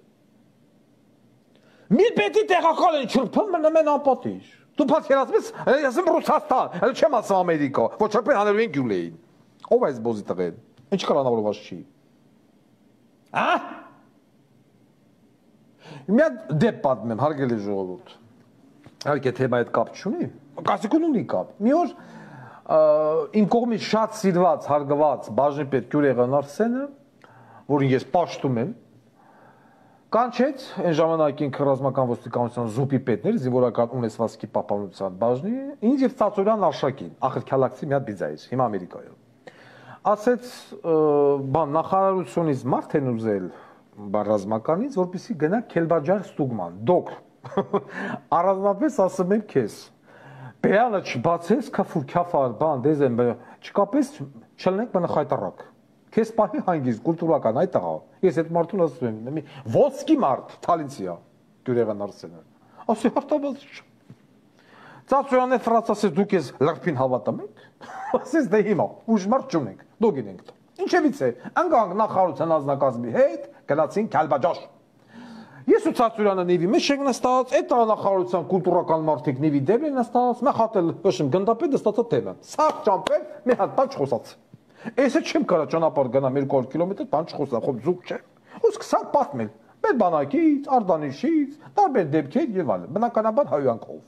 Միլպետի տեղակալ են չրփում, մնում են անպատիժ։ Դու պատկերացնում ես, ես եմ Ռուսաստան, այլ չեմ ասում Ամերիկա, ոչ չրփեն հանելու են գյուլեին։ Ով է այս բոզի տղեն։ Ինչ կալանավորված չի։ Ա՞։ Մի հատ դեպ պատմեմ, հարգելի ժողովուրդ։ Իհարկե թեմա այդ կապ չունի, կասիկուն ունի կապ։ Մի օր իմ կողմից շատ սիրված, հարգված բաժնեպետ Գյուրեգան Արսենը, որին ես պաշտում եմ, կանչեց այն ժամանակին ռազմական ոստիկանության զուպի պետներ, զինվորական ունեցվածքի պահպանության բաժնի, ինձ եւ Ծածորյան Արշակին, ախր քալակցի մի հատ բիզայից, հիմա Ամերիկայում։ Ասեց, բան նախարարությունից մարդ են ուզել ռազմականից, որպեսզի գնա Քելբաջար Ստուգման, դոկ։ Առանձնապես ասում եմ քեզ, բերանը չբացես, քաֆուր, քաֆար, բան, դեզեմ, չկապես չլնենք բնախայտարակ։ Քեզ պահի հանգիստ, կուլտուրական, այդ տղա, ես այդ մարդուն ասում եմ, ոսկի մարդ, Թալինցիա, Գյուրեգան Արսենը, ասի հարտաբաց չէ։ Ծածոյան է ֆրաց ասես դուք ես լրպին հավատում եք, ասես դե հիմա, ուժ մարդ չունենք, դու գինենք տա։ Ինչևից է, ընկանք նախարարության անձնակազմի հետ, գնացին Քալբաջար։ Ես ու Ծածորյանը նիվի մեջ ենք նստած, այդ նախարարության կուլտուրական մարդիկ նիվի դեմ են նստած, մե խատել, հաշում գնդապետը ստացա թեմը, սաղ ճամպել, մի հատ բան չխոսաց։ Էսը չեմ կարա ճանապարհ գնամ 200 կիլոմետր, բան չխոսա, խոբ զուգ չէ։ Ու սկսա պատմել, մեր բանակից, Արտանիշից, տարբեր դեպքեր եւ այլն, բնականաբար հայյանքով։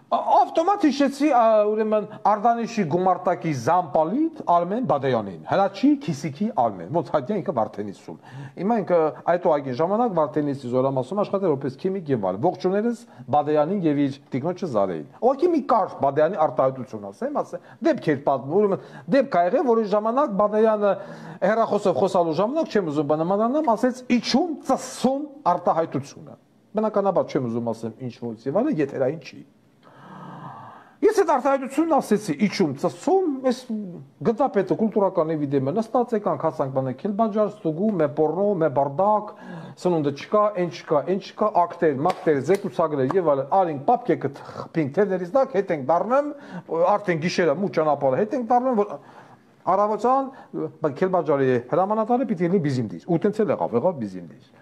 Ավտոմատ հիշեցի ուրեմն Արտանիշի գումարտակի զամպալիտ Արմեն Բադեյանին, Հրաչի Քիսիկի Արմեն, ոնց հայտնի ինքը Վարդենիսում։ Հիմա ինքը այդ ուղղակի ժամանակ Վարդենիսի զորամասում աշխատել որպես քիմիկ եւ այլն։ Ողջուներս Բադեյանին եւ իր տիկնոջը Զարեին։ Ուղղակի մի կար Բադեյանի արտահայտություն ասեմ, դեպքեր պատմում, ուրեմն դեպք ա եղել, որի ժամանակ Բադեյանը հերախոսով խոսալու ժամանակ չեմ ուզում բանամանանամ, ասեց իջում ծսում արտահայտությունը։ Բնականաբար չեմ ուզում ասեմ ինչ ոնց եւ այլն, եթերային չի։ Ես այդ արտահայտությունն ասեցի, իջում, ծսում, ես գնդապետը կուլտուրական էվիդեմը նստած եկանք, հասանք բանը Քելբաջար, Ստուգու, մե պորնո, մե բարդակ, սնունդը չկա, այն չկա, ակտեր, մակտեր, զեկուցագրեր եւ այլն, արինք պապկեկը խփինք թերներից դակ, հետ ենք դառնում, արդեն գիշերը մու ճանապարհը հետ ենք դառնում, որ առավոտյան Քելբաջարի հրամանատարը պիտի լինի Բիզիմդիր, ու տենց էլ եղավ բիզիմդիր։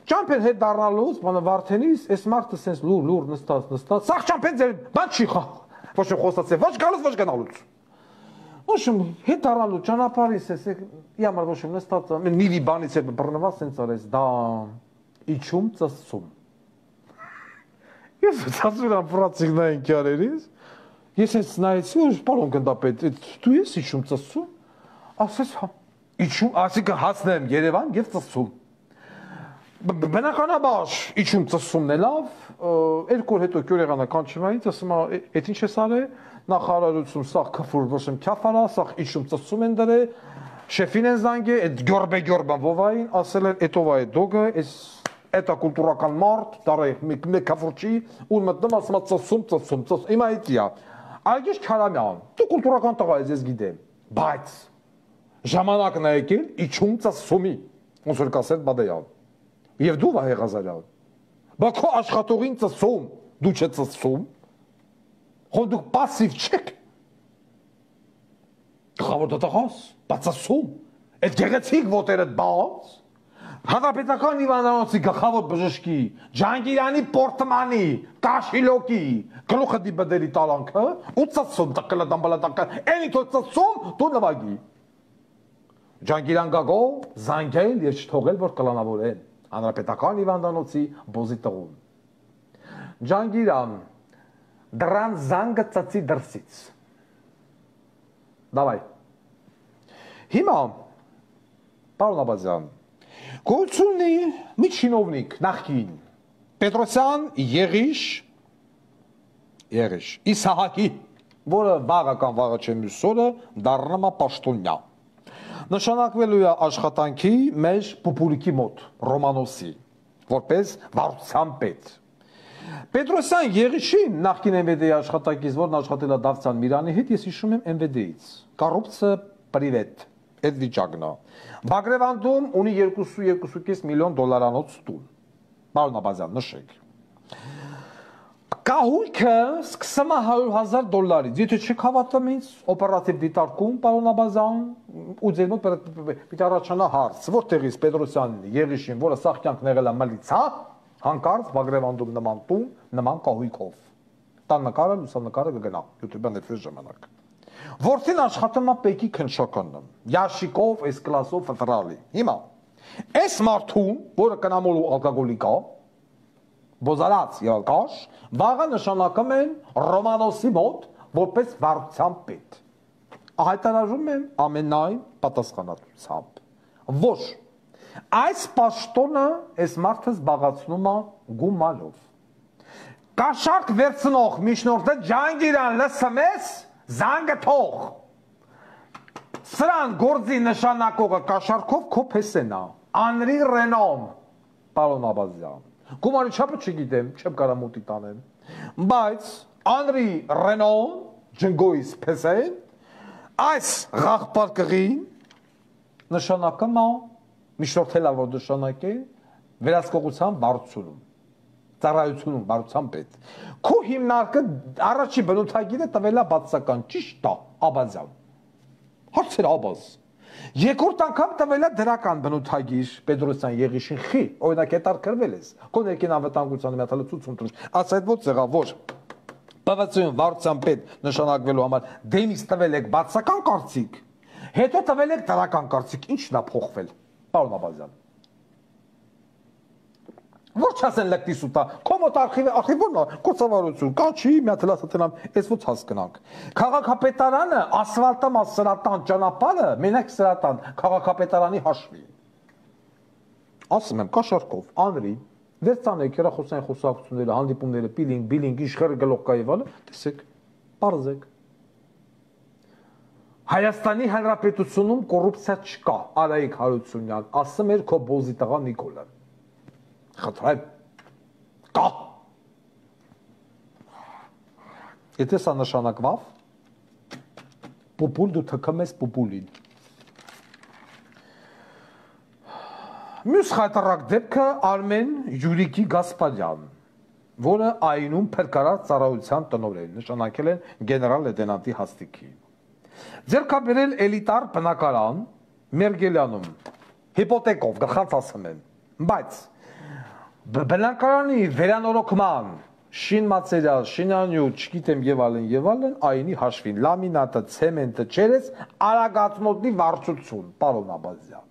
Ճամփեն հետ դառնալուց, բանը Վարդենից, այս մարդը sense լուր նստած, սաղ ճամփեն ձեր բան չի խա։ Ոչ եմ խոսացել, ոչ գալուց, ոչ գնալուց։ Ոչ եմ հետ դառնալու ճանապարհից էս իամար ոչ եմ նստած, նիվի բանից է բռնված sense արես, դա իջում ծծում։ Ես ծածուր ապրացիկնային քարերից, ես այս նայեցի, որ պարոն գնդապետ, դու ես իջում ծծում, ասես հա, իջում, ասիկը հասնեմ Երևան եւ ծծում։ Բնականաբար իջում ծծումն է լավ, երկու օր հետո քյուրեղանը կանչվայից, ասում է, այդ ինչ ես արել, նախարարություն սաղ քֆուր ոչմ քյաֆարա, սաղ իջում ծծում են դրե, շեֆին են զանգե, այդ գյորբե բովային, ասել են, էտով է դոգը, էտա կուլտուրական մարդ, դարայ մեկ քֆուրչի, ու մտնում ասում է ծծում, հիմա էտիա։ Այգեշ քարամյան, դու կուլտուրական տղա ես, ես գիտեմ, բայց ժամանակն է եկել իջում ծծումի, ոնց որ կասել Բադեյան։ Եվ դու վա Ղազարյան։ Բա քո աշխատողին ծծում, դու չէ ծծում։ Խո դու пассив չեք։ Խավոտ դատախաս, բացասում։ Այդ գեղեցիկ ոտերդ բաց։ Հանրապետական հիվանդանոցի գլխավոր բժշկի, Ջանգիրյանի պորտմանի, կաշիլոկի, գլուխը դիբդերի տալանքը, ու ծծում, տակլա դամբալատակա, էնի թո ծծում, դու նվագի։ Ջանգիրյան գագո, զանգել եւ չթողել, որ կլանավորեն։ Հանրապետական հիվանդանոցի բոզի տղուն։ Ջանգիրան, դրան զանգը ծծի դրսից։ Դավայ։ Հիմա, պարոն Աբազյան, գոյություն ունի մի չինովնիկ, նախկին, Պետրոսյան Եղիշ, Իսահակի, որը վաղը կամ վաղը չէ մյուս օրը դառնում է պաշտոնյա։ Նշանակվելու է աշխատանքի մեր պուպուլիկի մոտ, Ռոմանոսի, որպես վարության պետ։ Պետրոսյան Եղիշին նախկին MVD-ի աշխատակից, որն աշխատել է Դավթյան Միրանի հետ, ես հիշում եմ MVD-ից։ Կոռուպցիա պրիվետ, այդ վիճակն է։ Բագրևանդում ունի 2.5 միլիոն դոլարանոց տուն։ Պարոն Աբազյան, նշեք։ Կահույքը սկսում է $100,000, եթե չեք հավատում ինձ, օպերատիվ դիտարկում, պարոն Աբազյան, ու ձեր մոտ պիտի առաջանա հարց, որտեղից Պետրոսյանն Եղիշին, որը սաղ կյանք եղել է մլիցա, հանկարծ Բագրևանդում նման տուն, նման կահույքով։ Տան նկարը, լուսանկարը կգնա, YouTube-ն էդ ժամանակ։ Որտին աշխատում է Պեկի քննչականը, Յաշիկով, S-կլասով, ֆրալի։ Հիմա, այս մարդուն, որը կնամոլու ալկոգոլիկա, բոզարած եւ ալկաշ, վաղը նշանակում են Ռոմանոսի մոտ որպես վարության պետ։ Հայտարարում են ամենայն պատասխանատվությամբ։ Ոչ, այս պաշտոնը այս մարդը զբաղացնում է գումարով։ Կաշառք վերցնող միջնորդը Ջանգիրյան լսմես զանգը թող։ Սրան գործի նշանակողը կաշառքով քո փեսենա։ Անրի Ռենոմ, պարոն Աբազյան։ Գումարի չափը չգիտեմ, չեմ կարա մոտի տանեմ, բայց Անրի Ռենոն ջնգոյիս փեսեն, այս ղաղպարկղին նշանակում է, միջնորդելա որ նշանակ է, վերահսկողության վարությունում, ծառայությունում, վարության պետ։ Քո հիմնարկը առաջի բնութագիրը տվել է բացական, ճիշտ է, Աբազյան։ Հարցեր Աբազ։ Երկրորդ անգամ տվել է դրական բնութագիր Պետրոսյան Եղիշին խի, օրինակ հետարկրվել ես, քո ներքին անվտանգության միացյալը ցույց ունի, ասա այդ ոչ եղավ, որ ՊՎՑ-ում վարության պետ նշանակվելու համար դեմից տվել եք բացական կարծիք, հետո տվել եք դրական կարծիք, ի՞նչն է փոխվել, պարոն Աբազյան։ Ոչ չասեն լկտի սուտա, կոմոտ արխիվորն է, կոցավարություն, կանչի, միաթլասատենամ, ես ոչ հասկնանք։ Քաղաքապետարանը, ասվալտամա սրատան ճանապարհը, մենակ սրատան, քաղաքապետարանի հաշվի։ Ասում եմ, կաշառքով, Անրի, վերցանեք հեռախոսային խոսակցությունները, հանդիպումները, բիլինգ, իշխերը գլող կայևանը, տեսեք, պարզեք։ Հայաստանի Հանրապետությունում կոռուպցիա չկա, Արայիկ Հարությունյան, ասում էր քո բոզի տղա Նիկոլը։ Խնդրեմ, կա։ Եթե սա նշանակվավ, պուպուլ դու թքում ես պուպուլին։ Մյուս խայտարակ դեպքը Արմեն Յուրիկի Գասպարյան, որը այնում փրկարար ծառայության տնօրեն, նշանակել են գեներալ լեյտենանտի հաստիքի։ Ձեռքաբերել էլիտար բնակարան Մերգելյանում, հիպոթեկով, գլխանց ասում են, բայց բնակարանի վերանորոգման շին մատերիալ, շինանյութ, չգիտեմ եւ այլն, այնի հաշվին լամինատը, ցեմենտը, չերես արագացնոտնի վարչություն, պարոն Աբազյան։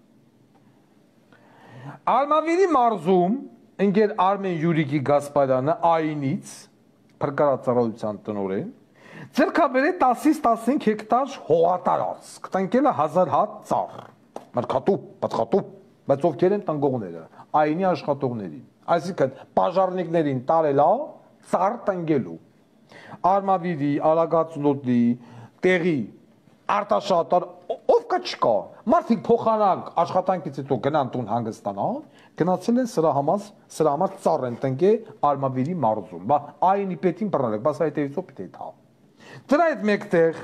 Արմավիրի մարզում ընկեր Արմեն Յուրիկի Գասպարյանը այնից փրկարարության տնօրեն ձեռքաբերել 10-ից 15 հեկտար հողատարածք, տնկել է 1000 հատ ծառ, մրգատու, բացխատու, բայց ովքեր են տնկողները, այնի աշխատողներին, այսինքն պաժարնիկներին տարելա ծառ տնկելու, արմավիրի, արագածնոտի, տեղի, արտաշատար, ով կա չկա, մարդիկ փոխանակ աշխատանքից հետո գնան տուն հանգստանան, գնացել են սրա համար ծառ են տնկել արմավիրի մարզում, բա այնի պետին բռնել, բայց այդ էվիցով պիտի թա։ Դրա հետ մեկտեղ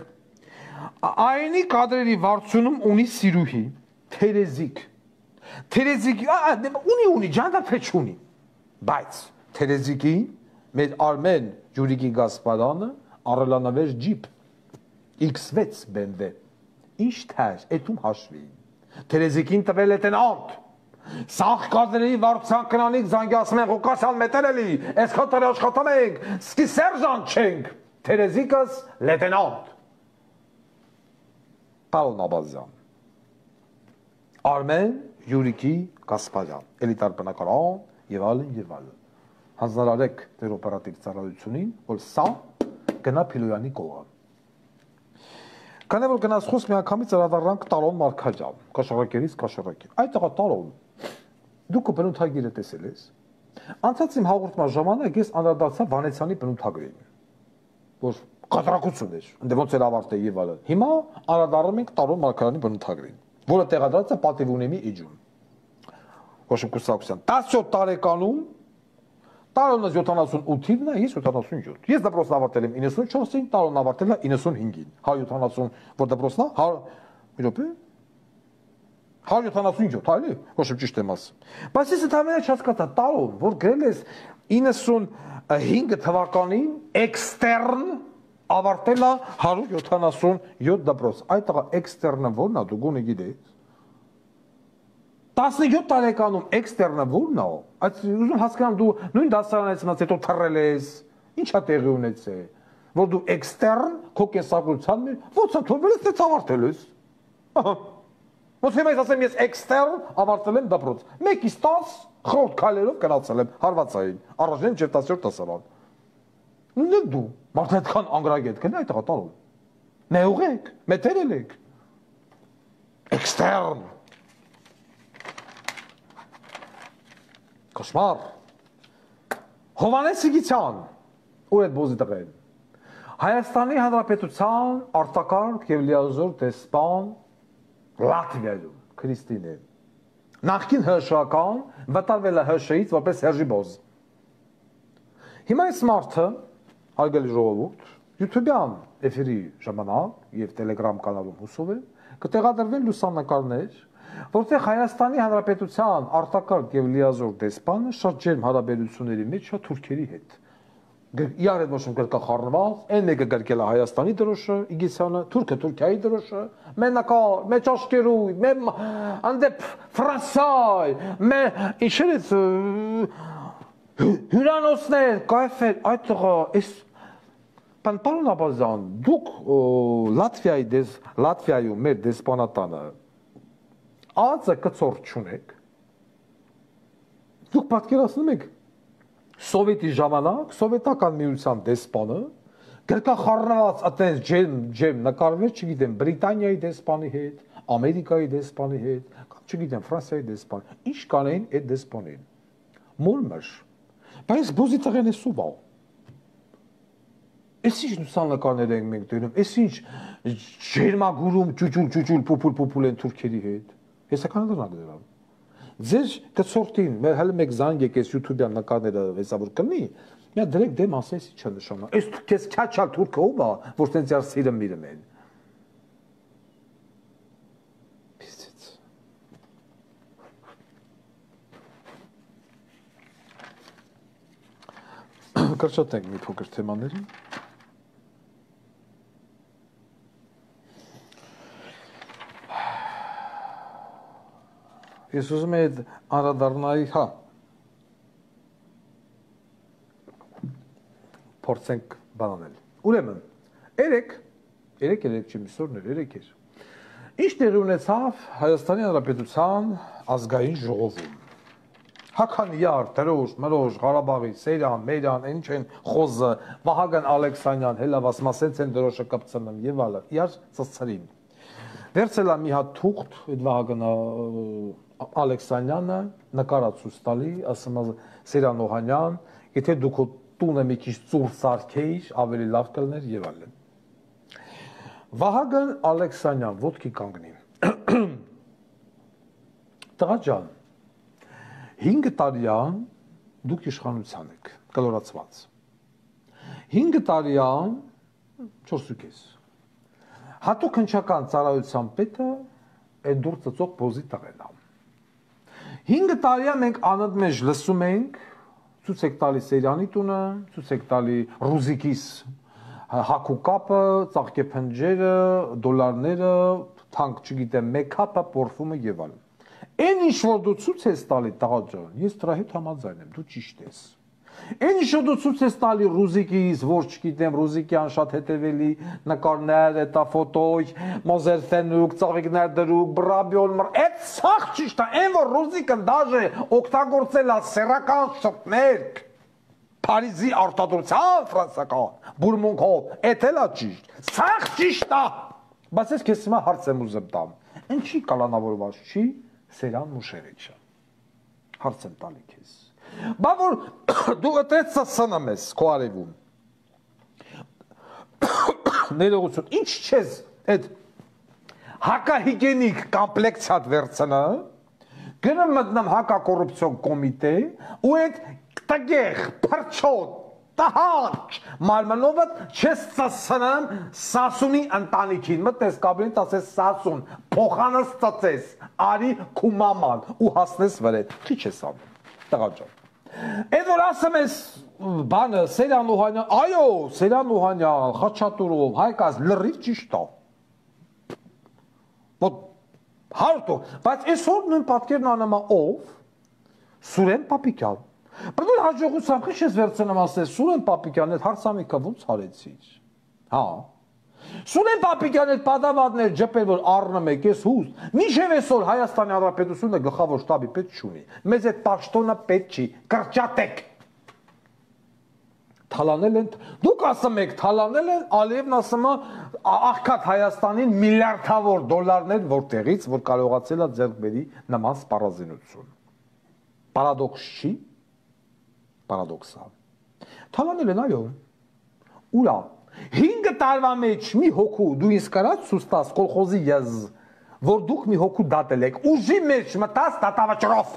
այնի կադրերի վարչությունում ունի սիրուհի, Թերեզիկ, ունի, ջանդարփեչ ունի, բայց Թերեզիկի մեր Արմեն Յուրիկի Գասպարյանը առելանավեր ջիպ X6 BMW, ինչ թար, էտում հաշվի, Թերեզիկին տվել է տնանտ, սաղ կադրերի վարչության կնանիք զանգասում են ղոկասալ մետել էլի, ես կոտարի աշխատամ ենք, սկի սերժանտ չենք, Թերեզիկս լետենանտ, պարոն Աբազյան, Արմեն Յուրիկի Գասպարյան, էլիտար բնակարան եւ այլն, հանձնարարեք ձեր օպերատիվ ծառայությունին, որ սա գնա Փիլոյանի կողը։ Քանի որ գնաց խոսք միանգամից անդրադառնանք Տարոն Մարգարյան, Կաշառակերից Կաշառակի։ Այդ տղա Տարոն, դուք բնութագիրը տեսել ես։ Անցած իմ հաղորդման ժամանակ ես անդրադարձա Վանեցյանի բնութագրին, որ կատարակություն էր, ընդ ոնց էր ավարտել եւ այլն։ Հիմա անդրադառնում ենք Տարոն Մարգարյանի բնութագրին, որը տեղադրած է Պատիվունեմի էջում։ Հոշմ Կուսակցյան 17 տարեկանում Տարոնը 78-ին է, ես 77։ Ես դպրոցն ավարտել եմ 94-ին, Տարոնն ավարտել է 95-ին։ 170, որ դպրոցն է, մի րոպե։ 177, այլի, ոչ ճիշտ եմ ասում։ Բայց ես ընդհանրապես չհասկացա, Տարոն, որ գրել ես 95 թվականին էքստերն ավարտել է 177 դպրոց։ Այդ տղա էքստերնը ո՞րն է, դու գոնե գիտես։ 17 տարեկանում էքստերնը ո՞րն է, այդ ուզում հասկանամ դու նույն դասարանից մած հետո թռել ես, ի՞նչ է տեղի ունեցել, որ դու էքստերն քո կենսագրության մեջ ո՞նց է թողվել ես, դե ավարտել ես։ Ոնց եմ ասեմ ես էքստերն ավարտել եմ դպրոց։ 1-ից 10 խորտ քայլերով գնացել եմ հարվածային, առաջին եւ 17 դասարան։ Նույնն է դու, մարդը այդքան անգրագետ կնա այդ հատալու։ Նեուղեք, մեթերել եք։ Էքստերն Կոշմար, Հովանես Սիգիցյան, ուր այդ բոզի տղեն, Հայաստանի Հանրապետության արտակարգ և լիազոր դեսպան Լատվիայում, Քրիստին է, նախկին հրշական վտարվել է հրշեից որպես Հերժի Բոզ։ Հիմա այս մարդը, հարգելի ժողովուրդ, յութուբյան էֆիրի ժամանակ և տելեգրամ կանալում հուսով է, կտեղադրվել լուսանկարներ, որտեղ Հայաստանի Հանրապետության արտակարգ եւ լիազոր դեսպանը շատ ջերմ հարաբերությունների մեջ է թուրքերի հետ։ Իրար հետ ոչ գրկա խառնված, այն մեկը գրկել է Հայաստանի դրոշը, Իգիցյանը, թուրքը Թուրքիայի դրոշը, մենակար, մեջ աշկերույթ, մեմ անդեպ Ֆրանսիայ, ինչերից հյուրանոցներ, կայֆեր, այդ տղա, այս պարոն Աբազյան, դուք Լատվիայում մեր դեսպանատանը ածը կծորդ չունեք, դուք պատկերացնում եք սովետի ժամանակ, սովետական միության դեսպանը, գրկա խառնված ատենց ջեմ նկարվել, չգիտեմ, Բրիտանիայի դեսպանի հետ, Ամերիկայի դեսպանի հետ, կամ չգիտեմ, Ֆրանսիայի դեսպան, ինչ կանեին այդ դեսպանին, մոլմր, բայց բոզի տղեն է սուվալ, ես ինչ լուսանկարներ ենք մենք դնում, ես ինչ ջերմագուրում ճուճուլ պուպուլ են թուրքերի հետ, ես ականա դրանք դրան, ձեր կծորդին, մեր հələ մեկ զանգ եք ես յութուբյան նկարները հեսավոր կնի, միա դրեք դեմ ասես ինչ նշանա, ես կես չաչալ թուրքը ով է, որ տենց յար սիրը միրում են, պիստից, կրճատենք մի փոքր թեմաներին, ես ուզում եմ անդրադառնալ, հա, փորձենք բանանել։ Ուրեմն, երեք չի միսորներ, երեք էր։ Ինչ տեղի ունեցավ Հայաստանի Հանրապետության ազգային ժողովում։ Հականյար, դրոշ, մրոշ, Ղարաբաղի, Սեյրան, Մեյրան, ինչ են խոզը, Վահագն Ալեքսանյան, հելավաս մասեց են դրոշը կպցնում եւ այլը։ Իար ծծրին։ Վերցելա մի հատ թուղթ, այդ Վահագն Ալեքսանյանը նկարացուց տալի, ասում Սեյրան Օհանյան, եթե դուք տունը մի քիչ ծուր սարքեիր, ավելի լավ կլներ եւ այլն։ Վահագն Ալեքսանյան ոտքի կանգնի։ Տղա ջան, 5 տարիան դուք իշխանության եք, կլորացված։ 5 տարիան 4.5։ Հատուկ հնչական ծառայության պետը այդ դուր ծծող բոզի տղեն է։ 5 տարիա մենք անընդմեջ լսում ենք, ցույց եք տալի Սեյրանի տունը, ցույց եք տալի Ռուզիկիս հակու կապը, ծաղկե փնջերը, դոլարները, թանկ չգիտեմ, մեքափը, պորֆումը եւ այլն։ Այն ինչ որ դու ցույց ես տալի տղա ջան, ես դրա հետ համաձայն եմ, դու ճիշտ ես։ Այն ինչ որ դու ցույց ես տալի Ռուզիկիս, որ չգիտեմ, Ռուզիկյան շատ հետևելի նկարներ, էտա ֆոտոյ, Մոզերֆենուկ, ծաղիկներ դրուկ, բրաբյոն, այդ սաղ ճիշտ է, այն որ Ռուզիկը դաժե օգտագործել է սեռական շփներ, Փարիզի արտադրության ֆրանսական, բուրմունքով, էդ էլ է ճիշտ, սաղ ճիշտ է, բայց ես քեզ հիմա հարց եմ ուզում տամ, ինչի կալանավորված չի Սեյրան Մուշերեչը, հարց եմ տալի քեզ, բա որ դու ըտեց սասանամ ես քո արևում, ներողություն, ինչ չես այդ հակահիգենիկ կոմպլեքսիատ վերցնա, գնում մտնեմ հակակոռուպցիոն կոմիտե ու այդ տգեղ, փրչոտ, տահաճ մարմնովը չես ծծնեմ Սասունի ընտանիքին, մտնես կաբինետ ասես Սասուն, փոխանս ծծես, արի քու մաման ու հասնես վրետ, քիչ ես անում, տղա ջան։ Այդ որ ասում ես բանը Սեյրան Օհանյան, այո, Սեյրան Օհանյան, Խաչատուրով, Հայկաց լրիվ ճիշտ է։ Ոտ հարթո, բայց այսօր նույն պատկերն անեմա ով Սուրեն Պապիկյան։ Բայց դու հաջողությամբ քիչ ես վերցնում ասես Սուրեն Պապիկյանն այդ հարսանիքը ոնց արեցիր։ Հա։ Սուրեն Պապիկյանն այդ պատավադներ ջպել որ առնում եք ես հուստ։ Մինչև այսօր Հայաստանի Հանրապետությունը գլխավոր շտաբի պետք չունի։ Մեզ այդ պաշտոնը պետք չի։ Կրճատեք։ Թալանել են, դուք ասում եք թալանել են, Ալիևն ասում է աղքատ Հայաստանին միլիարդավոր դոլարներ որտեղից, որ կարողացել է ձեռք բերի նման սպառազինություն։ Պարադոքս չի։ Պարադոքս է։ Թալանել են, այո։ Ուրա 5 տարվա մեջ մի հոգու դու ինձ կարած ցույց տաս կոլխոզի եզ, որ դուք մի հոգու դատել եք, ուժի մեջ մտած դատավճռով։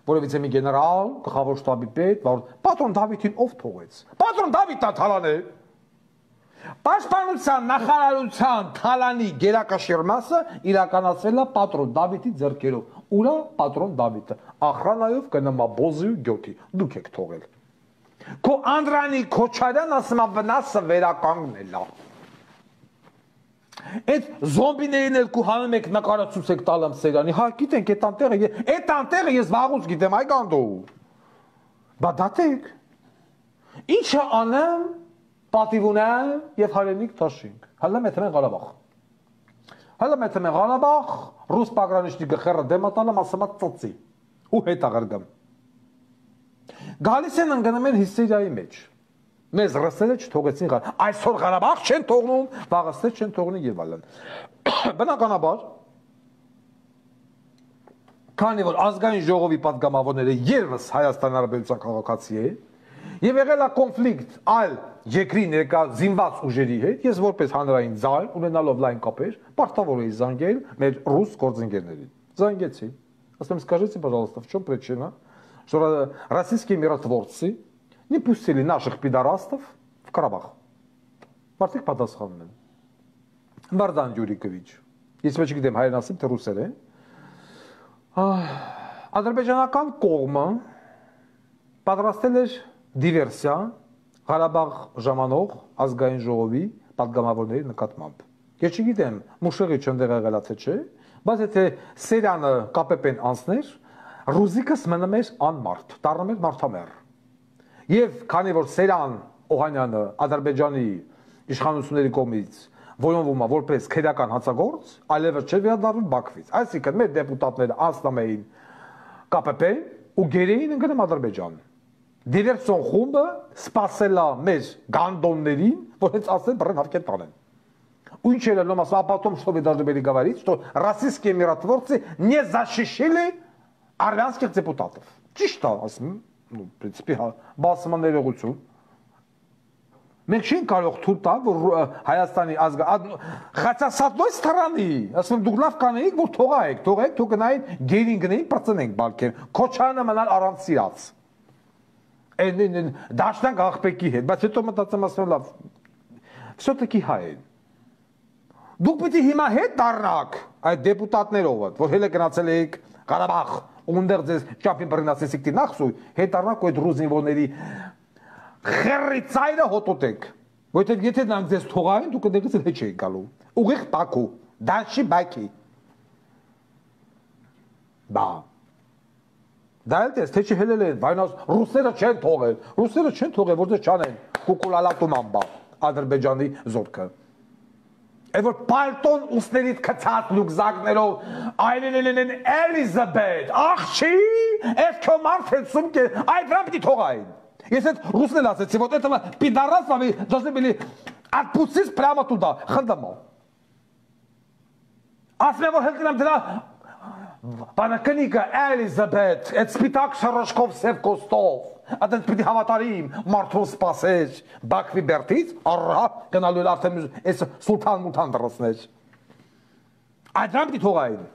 Որովհետեւ մի գեներալ, գլխավոր շտաբի պետ, պատրոն Դավիթին ով թողեց։ Պատրոն Դավիթն է թալանել։ Պաշտպանության նախարարության թալանի գերակաշիռ մասը իրականացվել է պատրոն Դավիթի ձեռքերով։ Ուրա պատրոն Դավիթը ախրանայով կնամա բոզի ու գյոթի։ Դուք եք թողել։ Քո Անդրանի Քոչարյան ասում է վնասը վերականգնել է։ Այդ զոմբիներին էլ կուհանում եք նկարացուց եք տալամ Սեյրանի, հա գիտենք այդ անտեղը ես վաղուց գիտեմ այ կանդու։ Բա դատեք։ Ինչը անեմ, պատիվ ունեմ եւ հայրենիք տաշինք։ Հələ մեթմեն Ղարաբաղ։ Հələ մեթմեն Ղարաբաղ, ռուս պագրանիչնիկը խերը դեմատալը ասում է ծծի։ Ու հետ աղրգամ։ Գալիս են ընկնում են հիստերիայի մեջ։ Մեզ ռսերը չթողեցին Ղարաբաղ։ Այսօր Ղարաբաղ չեն թողնում, վաղստեր չեն թողնի եւ այլն։ Բնականաբար, քանի որ ազգային ժողովի պատգամավորները երբս Հայաստանի Հանրապետության քաղաքացի է, եւ եղել է կոնֆլիկտ այլ երկրի ներկա զինված ուժերի հետ, ես որպես հանրային ձայն ունենալով լայն կապեր, պարտավոր էի զանգել մեր ռուս գործընկերներին։ Զանգեցի։ Ասում скажите, пожалуйста, в чем причина, что российские миротворцы не пустили наших пидорастов в Карабах. Մարդիկ պատասխանում են։ Վարդան Յուրիկովիչ։ Ես ոչ գիտեմ հայերեն ասեմ թե ռուսերեն։ Ադրբեջանական կողմը պատրաստել էր դիվերսիա Ղարաբաղ ժամանող ազգային ժողովի պատգամավորների նկատմամբ։ Ես չգիտեմ Մուշեղիչը ընդեղ եղել է թե չէ, բայց եթե Սեյրանը կապեպեն անցներ, Ռուզիկս մնում էր անմարդ, դառնում էր մարդամեռ։ Եվ քանի որ Սերան Օհանյանը Ադրբեջանի իշխանությունների կողմից որոնվում է որպես քրեական հանցագործ, այլևս չէ վերադառնում Բաքվից։ Այսինքն մեր դեպուտատները անցնում էին ԿՊՊ ու գերեին ընկնում Ադրբեջան։ Դիվերսիոն խումբը սпасել է մեր գանդոններին, որ հենց ասեն բռն հավքեր տանեն։ У инчера но а потом что вы должны были говорить, что российские миротворцы не защищали армянских депутатов. Ճիշտ է, ну, в принципе, բացման ներողություն։ Մենք չենք կարող թույլ տալ, որ Հայաստանի хотя с одной стороны, ասում դուք լավ կանեիք, որ թողայեք, թող գնային գերին գնային, բրծնենք բալքեր։ Քոչարը մնալ առանց սիրած։ Այն դաշնակ աղբեկի հետ, բայց հետո մտածեմ ասում լավ, все-таки հայ են։ Դուք պիտի հիմա հետ դառնաք այդ դեպուտատներով, որ հելը գնացել եք Ղարաբաղ, ունդեր ձեզ ճապին բռնացեցիք դի նախսու, հետ դառնաք այդ ռուզինվոների խերի ծայրը հոտոտեք։ Որտեղ եթե նրանք ձեզ թողային, դուք դերից էլ հետ չեք գալու։ Ուղիղ Բաքու, դաշի Բաքի։ Բա։ Դա էլ դες թե չհելել են, վայնաս ռուսները չեն թողել, որ դες չանեն։ Կուկուլալատուման բա Ադրբեջանի զորքը։ Այդ որ պալտոն ուսներից կցած լուկզակներով այլեն Էլիզաբետ, աղջի, այս քո մարդեցում կե, այդ վրան պիտի թողային։ Ես այդ ռուսն էլ ասեցի, вот этого пидораса вы должны были отпустить прямо туда, խնդամալ։ Ասում եմ, որ հելքնամ դրա բանակնիկը Էլիզաբետ, այդ սպիտակ շռոշկով սև կոստով, Ադեն պիտի հավատարիմ մարդուն սպասեր Բաքվի բերտից, առհա գնալու արդեն այս սուլթան մուլթան դրսներ։ Այդ դրան պիտի թողային։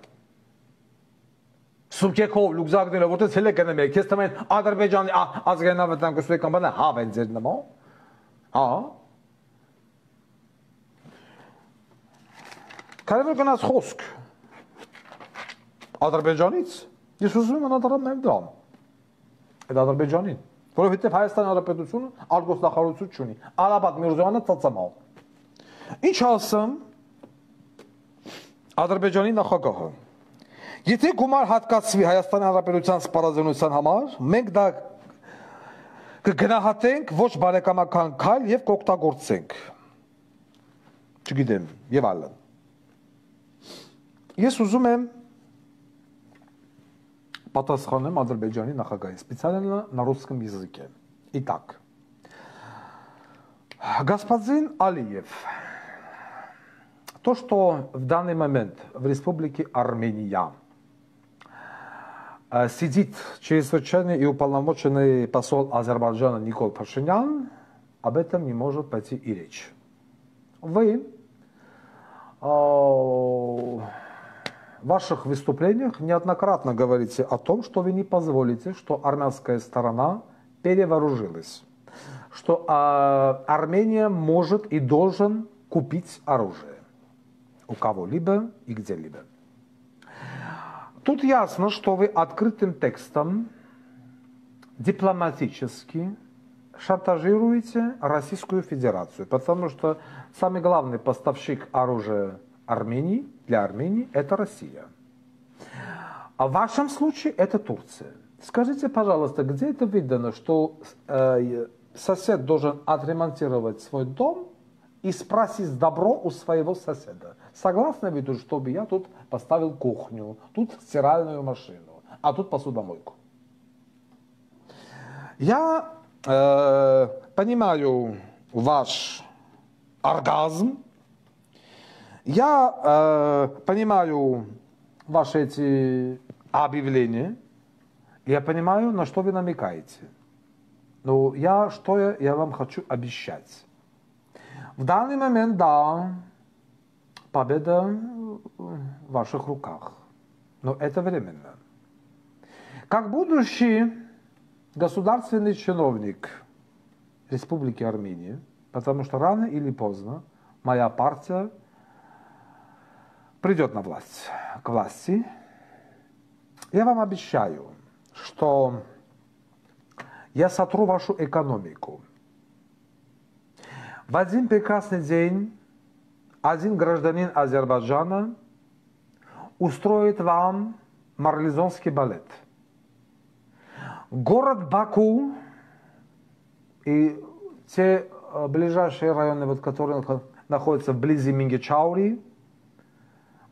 Սուբկեքով լուկզակները, որտեղ հել է գնում եք, ես թվում Ադրբեջանի ազգային անվտանգության բանը հավ են ձեր նման։ Ահա։ Քանի որ գնաց խոսք Ադրբեջանից, ես ուզում եմ անադառնալ նաև դրան։ Այդ Ադրբեջանին, որովհետև Հայաստանի Հանրապետությունը արտգործնախարարություն չունի, Արաբատ Միրզոյանը ծծամալ։ Ինչ ասեմ Ադրբեջանի նախագահը։ Եթե գումար հատկացվի Հայաստանի Հանրապետության սպառազինության համար, մենք դա կգնահատենք ոչ բարեկամական քայլ եւ կօգտագործենք։ Չգիտեմ, եւ այլն։ Ես уզում եմ պատասխանեմ Ադրբեջանի նախագահին, специально на русском языке. Итак, господин Алиев, то, что в данный момент в Республике Армения сидит чрезвычайный и уполномоченный посол Азербайджана Никол Пашинян, об этом не может пойти и речь. Вы в ваших выступлениях неоднократно говорите о том, что вы не позволите, что армянская сторона перевооружилась, что Армения может и должен купить оружие у кого-либо и где-либо. Тут ясно, что вы открытым текстом дипломатически шантажируете Российскую Федерацию, потому что самый главный поставщик оружия Армении, для Армении это Россия. А в вашем случае это Турция. Скажите, пожалуйста, где это видно, что сосед должен отремонтировать свой дом и спросить добро у своего соседа? Согласны вы, чтобы я тут поставил кухню, тут стиральную машину, а тут посудомойку? Я понимаю ваш оргазм. Я понимаю ваши эти объявления, я понимаю, на что вы намекаете. Но я вам хочу обещать. В данный момент, да, победа в ваших руках, но это временно. Как будущий государственный чиновник Республики Армения, потому что рано или поздно моя партия придет на власть, к власти, я вам обещаю, что я сотру вашу экономику. В один прекрасный день один гражданин Азербайджана устроит вам марлезонский балет. Город Баку И те ближайшие районы, вот, которые находятся вблизи Мингичаури,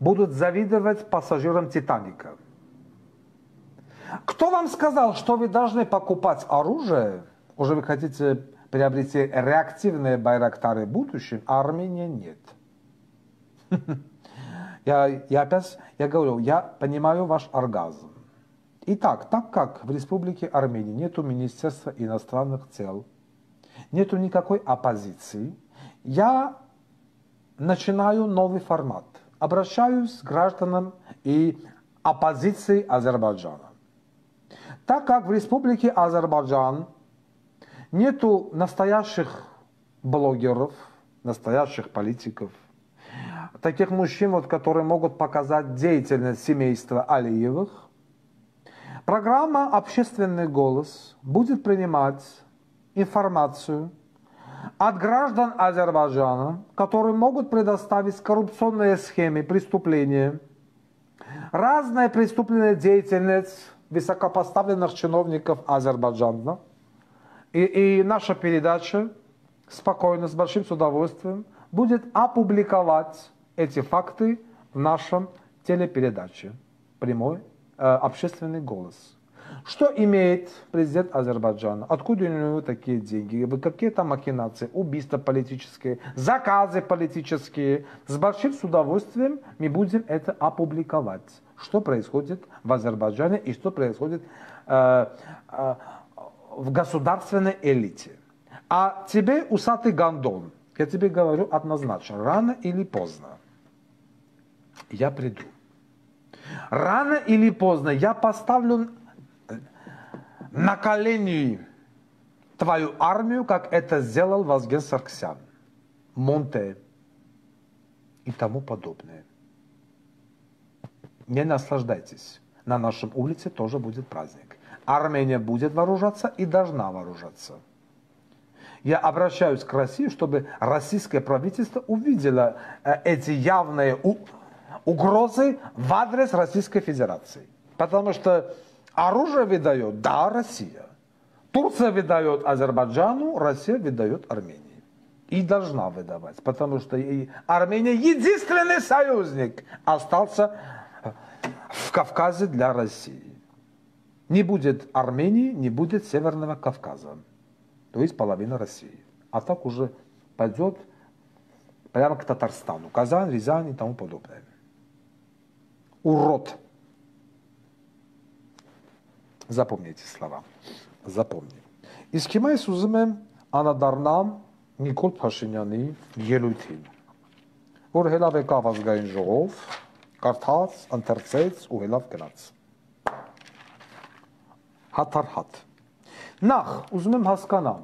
будут завидовать пассажирам Титаника. Кто вам сказал, что вы должны покупать оружие? Уже вы хотите приобрести реактивные байрактары в будущем, а Армения нет. Я говорю, я понимаю ваш оргазм. Итак, так как в Республике Армения нету Министерства иностранных дел, нету никакой оппозиции, я начинаю новый формат. Обращаюсь к гражданам и оппозиции Азербайджана. Так как в Республике Азербайджан нету настоящих блогеров, настоящих политиков, таких мужчин, вот, которые могут показать деятельность семейства Алиевых, программа «Общественный голос» будет принимать информацию от граждан Азербайджана, которые могут предоставить коррупционные схемы, преступления, разная преступная деятельность высокопоставленных чиновников Азербайджана. И наша передача спокойно, с большим удовольствием будет опубликовать эти факты в нашем телепередаче «Прямой общественный голос». Что имеет президент Азербайджана? Откуда у него такие деньги? Какие-то махинации, убийства политические, заказы политические. С большим удовольствием мы будем это опубликовать. Что происходит в Азербайджане и что происходит в государственной элите. А тебе, усатый гондон, я тебе говорю однозначно, рано или поздно я приду. Рано или поздно я поставлю на колени твою армию, как это сделал Вазген Сарксян, Монте и тому подобное. Не наслаждайтесь. На нашем улице тоже будет праздник. Армения будет вооружаться и должна вооружаться. Я обращаюсь к России, чтобы российское правительство увидело эти явные угрозы в адрес Российской Федерации. Потому что оружие выдает, да, Россия. Турция выдает Азербайджану, Россия выдает Армении. И должна выдавать, потому что Армения единственный союзник остался в Кавказе для России. Не будет Армении, не будет Северного Кавказа. То есть половина России. А так уже пойдет прямо к Татарстану. Казань, Рязань и тому подобное. Урод. Запомните слова. Запомни. Իսկ հիմա ես ուզում եմ անդրադառնամ Նիկոլ Փաշինյանի ելույթին, որ հելավ եկավ ազգային ժողով, կարդաց, ընթերցեց ու հելավ գնաց։ Հաթարհատ։ Նախ ուզում եմ հասկանամ,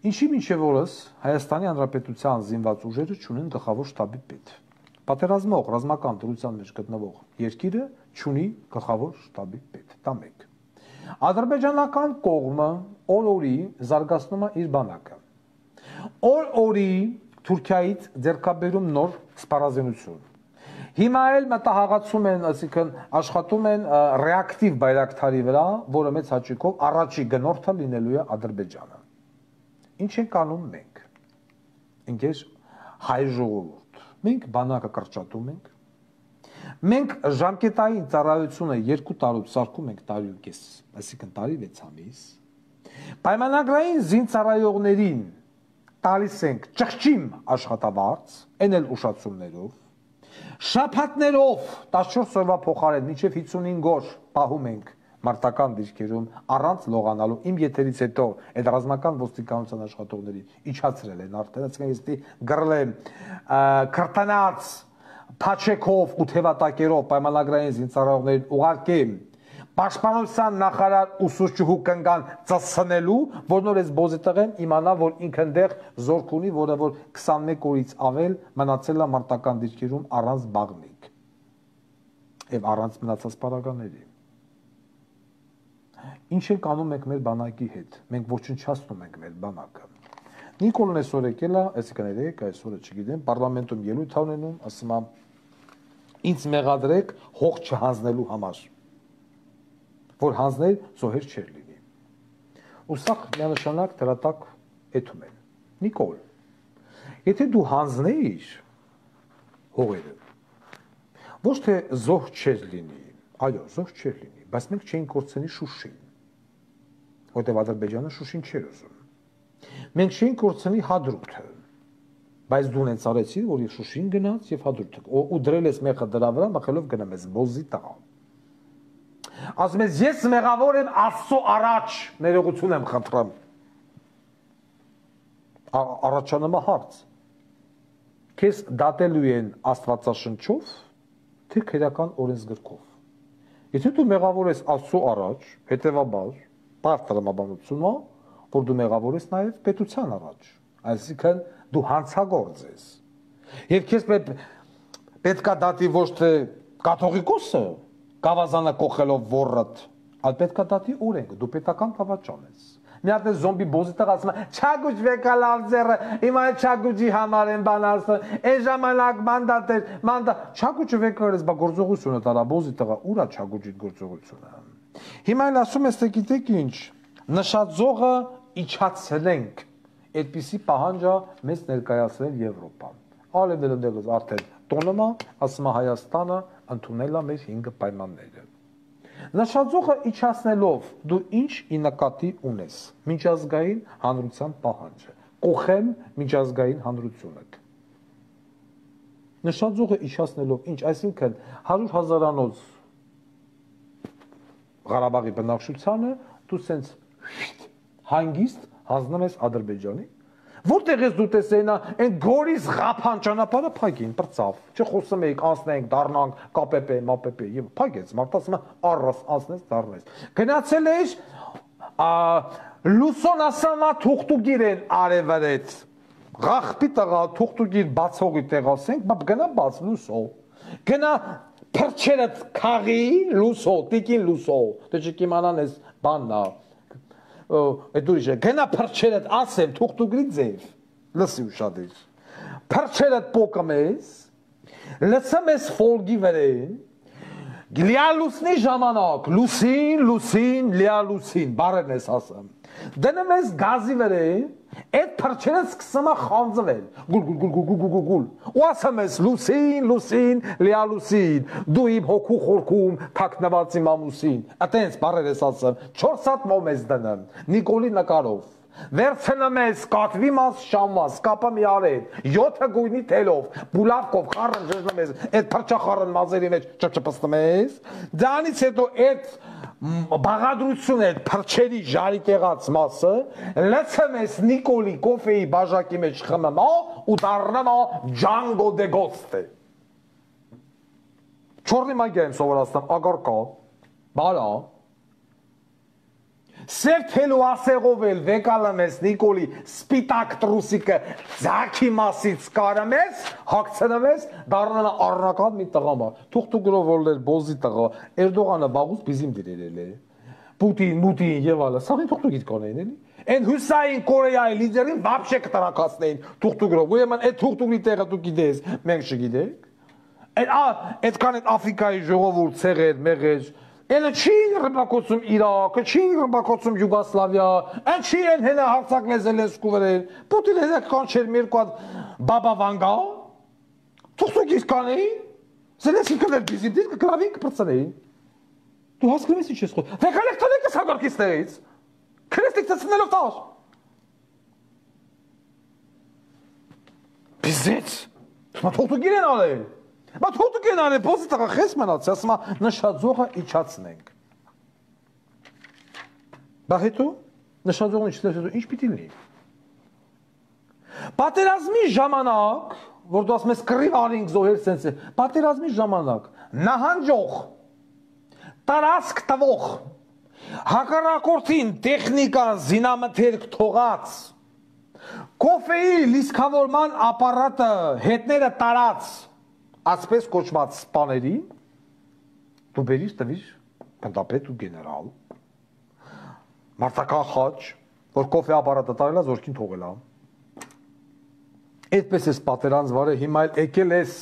ինչի մինչև օրս Հայաստանի Հանրապետության զինված ուժերը չունեն գլխավոր շտաբի պետ։ Պատերազմող ռազմական դրության մեջ գտնվող երկիրը չունի գլխավոր շտաբի պետ։ Դա մեկ։ Ադրբեջանական կողմը օր-օրի զարգացնում է իր բանակը։ Օր-օրի Թուրքիայից ձեռքաբերում նոր սպառազինություն։ Հիմա էլ մտահղացում են, այսինքն աշխատում են ռեակտիվ բայրակթարի վրա, որը մեծ հաճույքով առաջի գնորդը լինելու է Ադրբեջանը։ Ինչ ենք անում մենք։ Ինքես հայ ժողովուրդ։ Մենք բանակը կրճատում ենք։ Մենք ժամկետային ծառայությունը 2 տարուց սարքում ենք տարի ու կես, այսինքն տարի 6 ամիս։ Պայմանագրային զինծառայողներին տալիս ենք ճղճիմ աշխատավարձ, այն էլ ուշացումներով։ Շաբաթներով 14 օրվա փոխարեն մինչև 55 օր պահում ենք մարտական դիրքերում առանց լողանալու։ Իմ եթերից հետո այդ ռազմական ոստիկանության աշխատողներին իջացրել են արդեն, այսինքն ես գրել քրտնած փաչեքով ու թևատակերով պայմանագրային զինծառայողներին ուղարկեմ պաշտպանության նախարար ուսուցչուհու կնգան ծսնելու, որ նոր այս բոզիտղեն իմանա, որ ինքը այնտեղ զորք ունի, որը որ 21 օրից ավել մնացել է մարտական դիրքերում առանց բաղնիկ եւ առանց մնացած պարագաների։ Ինչ ենք անում մենք մեր բանակի հետ։ Մենք ոչնչացնում ենք մեր բանակը։ Նիկոլն այսօր եկել է, այսինքն երեք, այսօրը չգիտեմ, պարլամենտում ելույթ ունենում, ասում է ինձ մեղադրեք հող չհանձնելու համար, որ հանձնել զոհեր չէր լինի։ ու սա միանշանակ դրատակ էթում են։ Նիկոլ, եթե դու հանձնեիր հողերը, ոչ թե զոհ չեր լինի, այո, զոհ չեր լինի, բայց մենք չէինք կորցնի Շուշին, որտեղ Ադրբեջանը Շուշին չէր ուզում։ Մենք չէինք կորցնի Հադրութը, բայց դու նենց արեցիր, որ Շուշին գնաց եւ Հադրութը, ու դրել ես մեղը դրա վրա, մխելով գնում ես բոզի տղա։ Ասում ես ես մեղավոր եմ Աստծո առաջ, ներողություն եմ խնդրում։ Առաջանումը հարց։ Քեզ դատելու են Աստվածաշնչով, թե քրեական օրենսգրքով։ Եթե դու մեղավոր ես Աստծո առաջ, հետեւաբար բարդ տրամաբանություն է, որ դու մեղավոր ես նաև պետության առաջ, այսինքն դու հանցագործ ես։ Եվ քեզ պետքա դատի ոչ թե կաթողիկոսը, գավազանը կողելով ոռդ, այլ պետքա դատի օրենքը, դու պետական դավաճան ես։ Մի հատ զոմբի բոզի տղա ասում է, չագուջ վեկա լավ ձեռը, հիմա չագուջի համար են բան ասում, այն ժամանակ մանդատ էր, չագուջը վեկա ես, բա գործողությունը տարա բոզի տղա, ուրա չագուջի գործողությունը։ Հիմա էլ ասում ես, թե գիտեք ինչ, նշածողը իջացնենք, այդպիսի պահանջը մեզ ներկայացրել Եվրոպան։ Ալեվել ընդեղыз արդեն տոնոմա, ասում է Հայաստանը ընդունել է մեր 5 պայմանները։ Նշածողը իջացնելով դու ինչ ի նկատի ունես միջազգային հանրության պահանջը, կողեմ միջազգային հանրությունը։ Նշածողը իջացնելով ինչ, այսինքն 100,000-անոց Ղարաբաղի բնակչությանը դու սենց հանգիստ հանձնում ես Ադրբեջանի, որտեղ ես դու տեսեին այն գորիս ղափան ճանապարհը փակին, բրծավ, չխոսում էիք անցնենք, դառնանք ԿՊՊ, ՄՊՊ եւ փակեց, մարդ ասում է առս անցնես, դառնես։ Գնացել ես լուսոն ասամա թուղթուգիր են արևարեց, ղախպի տղա թուղթուգիր բացողի տեղ ասենք, բա գնա բաց լուսո, գնա փրչերդ քաղի լուսո, տիկին լուսո, դե չկիմանան ես բաննա այդ ուրիշ է, գնա փրչերդ ասեմ թուղթուգրի ձև, լսի ուշադիր, փրչերդ պոկում ես, լսում ես ֆոլգի վրեն, լիալուսնի ժամանակ, լուսին, լիալուսին, բարեն ես ասում, դնում ես գազի վրեն, այդ փրչերդ սկսում է խանձվել, գուլ, ու ասում ես լուսին, լիալուսին, դու իմ հոգու խորքում թաքնված իմ ամուսին, ատենց բարեր ես ասում, 4 հատ մոմ ես դնում, Նիկոլի նկարով, վերցնում ես կատվի մաս շամաս, կապը մի արեն, 7 գույնի թելով, բուլավկով խառն ժժնում ես, այդ փրչախառն մազերի մեջ չպստում ես, դրանից հետո այդ բաղադրություն այդ փրչերի ժարիկեղած մասը, լցում ես Նիկոլի կոֆեի բաժակի մեջ խմում ու դառնում Ջանգո դե Գոստե։ Չորնի մագիա եմ սովորացնում, ագարկա, բարա, սերթելու ասեղով էլ վեկալում ես Նիկոլի սպիտակ տրուսիկը ձակի մասից կարում ես, հակցնում ես, դառնում է առնակալ մի տղամա, թուղթուգրով որներ բոզի տղա, Էրդողանը բաղուց բիզիմ դիրել է, Պուտին եւ ալը, սաղին թուղթուգիր կանեին էլի, են Հուսային Կորեայի լիդերին վաբշե կտրակացնեին թուղթուգրով, ուրեմն այդ թուղթուգրի տեղը դու գիտես, մենք չգիտենք, այդքան այդ Աֆրիկայի ժողովուրդ ցեղեր, մեղեր Ele չի ռմբակոծում Իրաքը, չի ռմբակոծում Յուգոսլավիա, այն չի են հենա հարցակնել Զելենսկու վրեն, Պուտին հենա կանչեր մի երկու հատ բաբա վանգա, թուղթուգիր կանեին, Զելենսկի կներ բիզին դիր կգրավին կպրծնեին, դու հասկանում ես ինչ ես խոտ, վեկալեք տնեք ես հագարքից տեղից, քրեստիկ ծծնելով տար, բիզեց, թուղթուգիր են արել, Բա թուղթուգիր են արել, բոզի տղա խես մնաց, ասում է նշածողը իջացնենք։ Բա հետո, նշածողը իջացնենք, հետո ինչ պիտի լինի։ Պատերազմի ժամանակ, որ դու ասում ես կռիվ արինք զոհեր սենց է, պատերազմի ժամանակ, նահանջող, տարածք տվող, հակառակորդին տեխնիկան զինամթերք թողած, կոֆեի լիսկավորման ապարատը հետները տարած, Ասպես կոչված սպաներին, դու բերիր տվիր գնդապետ ու գեներալ, մարտական խաչ, որ կոֆե ապարատը տարելա զորքին թողելա, այդպես ես պատերանց վարը, հիմա էլ եկել ես,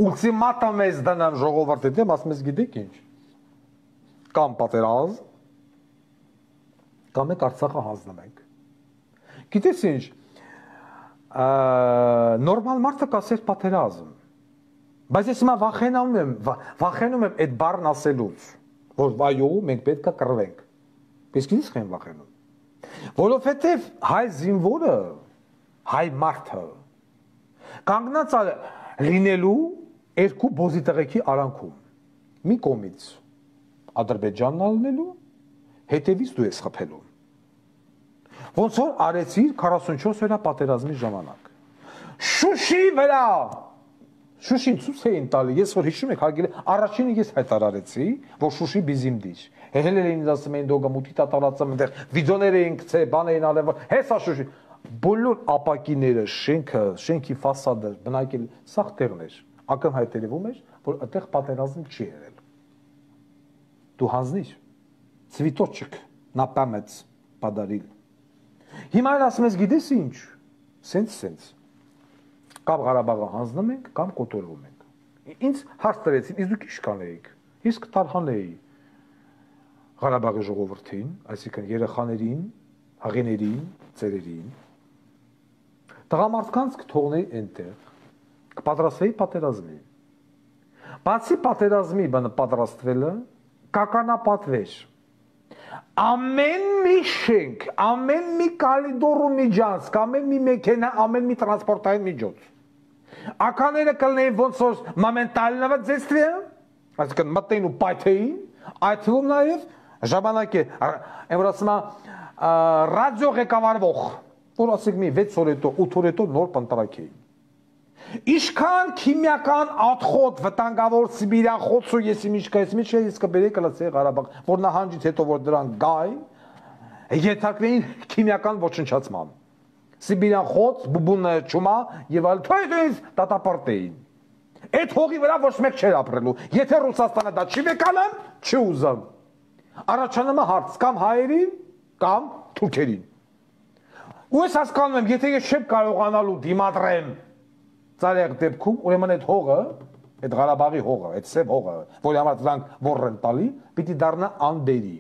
ուլտիմատում ես դնեմ ժողովարդ դեմ, ասում ես գիտեք ինչ, կամ պատերազմ, կամ մենք Արցախը հանձնում ենք։ Գիտես ինչ, նորմալ մարդը կասեր պատերազմ, բայց ես հիմա վախենում եմ այդ բառն ասելուց, որ այո, մենք պետք է կռվենք։ Իսկ ինչ եմ վախենում։ Որովհետև հայ զինվորը, հայ մարդը կանգնած է լինելու երկու բոզի տղեկի արանքում։ Մի կողմից Ադրբեջանն ալնելու, հետևից դու ես խփելու։ Ոնց որ արեցիր 44 օրյա պատերազմի ժամանակ։ Շուշի վրա Շուշին ցույց էին տալի, ես որ հիշում եք, հարգելի, առաջինը ես հայտարարեցի, որ Շուշի բիզիմդիչ։ Հելել էին ասում էին դոգամուտի տատարածը այնտեղ վիդեոներ էին գցել, բան էին արել, հեսա Շուշի։ Բոլոր ապակիները, շենքի ֆասադը, բնակել, սաղ տեղներ։ Ակնհայտ երևում էր, որ այդտեղ պատերազմ չի եղել։ Դու հանձնիր, цветочек на память подарил։ Հիմա ասում ես, գիտես ինչ, սենց։ Կամ Ղարաբաղը հանձնում ենք, կամ կոտորվում ենք։ Ինձ հարց տվեցին, իսկ դուք ի՞նչ կանեիք։ Ես կտարհանեի Ղարաբաղի ժողովրդին, այսինքն երեխաներին, աղիներին, ծերերին։ Տղամարդկանց կթողնեի այնտեղ, կպատրաստվեի պատերազմի։ Բացի պատերազմի բանը պատրաստվելը, կականապատվեր։ Ամեն մի շենք, ամեն մի կալիդոր ու միջանցք, ամեն մի մեքենա, ամեն մի տրանսպորտային միջոց։ Ականները կլնեին ոնց որ մոմենտալնով ձեստվի, այսինքն մտնեին ու պայթեին, այդ թվում նաև ժամանակի, եմ որ ասում ռադիո ղեկավարվող, որ ասենք մի 6 օր հետո, 8 օր հետո նոր պընտրակ էին։ Իշքան քիմիական ատխոտ, վտանգավոր Սիբիրյան խոց ու ես ինչ կբերեի կլացեի Ղարաբաղ, որ նահանջից հետո որ դրան գային, ենթարկվեին քիմիական ոչնչացման։ Սիբիրյան խոց, բուբունը ճումա եւ այլ թույնից դատապարտեին։ Այդ հողի վրա ոչ մեկ չէր ապրելու։ Եթե Ռուսաստանը դա չի վեկանան, չի ուզում։ Առաջանում է հարց կամ հայերին, կամ թուրքերին։ Ու ես հասկանում եմ, եթե ես չեմ կարողանալու դիմադրեմ ծարեղ դեպքում, ուրեմն այդ հողը, այդ Ղարաբաղի հողը, այդ սև հողը, որի համար դրանք ворն են տալի, պիտի դառնա անբերի։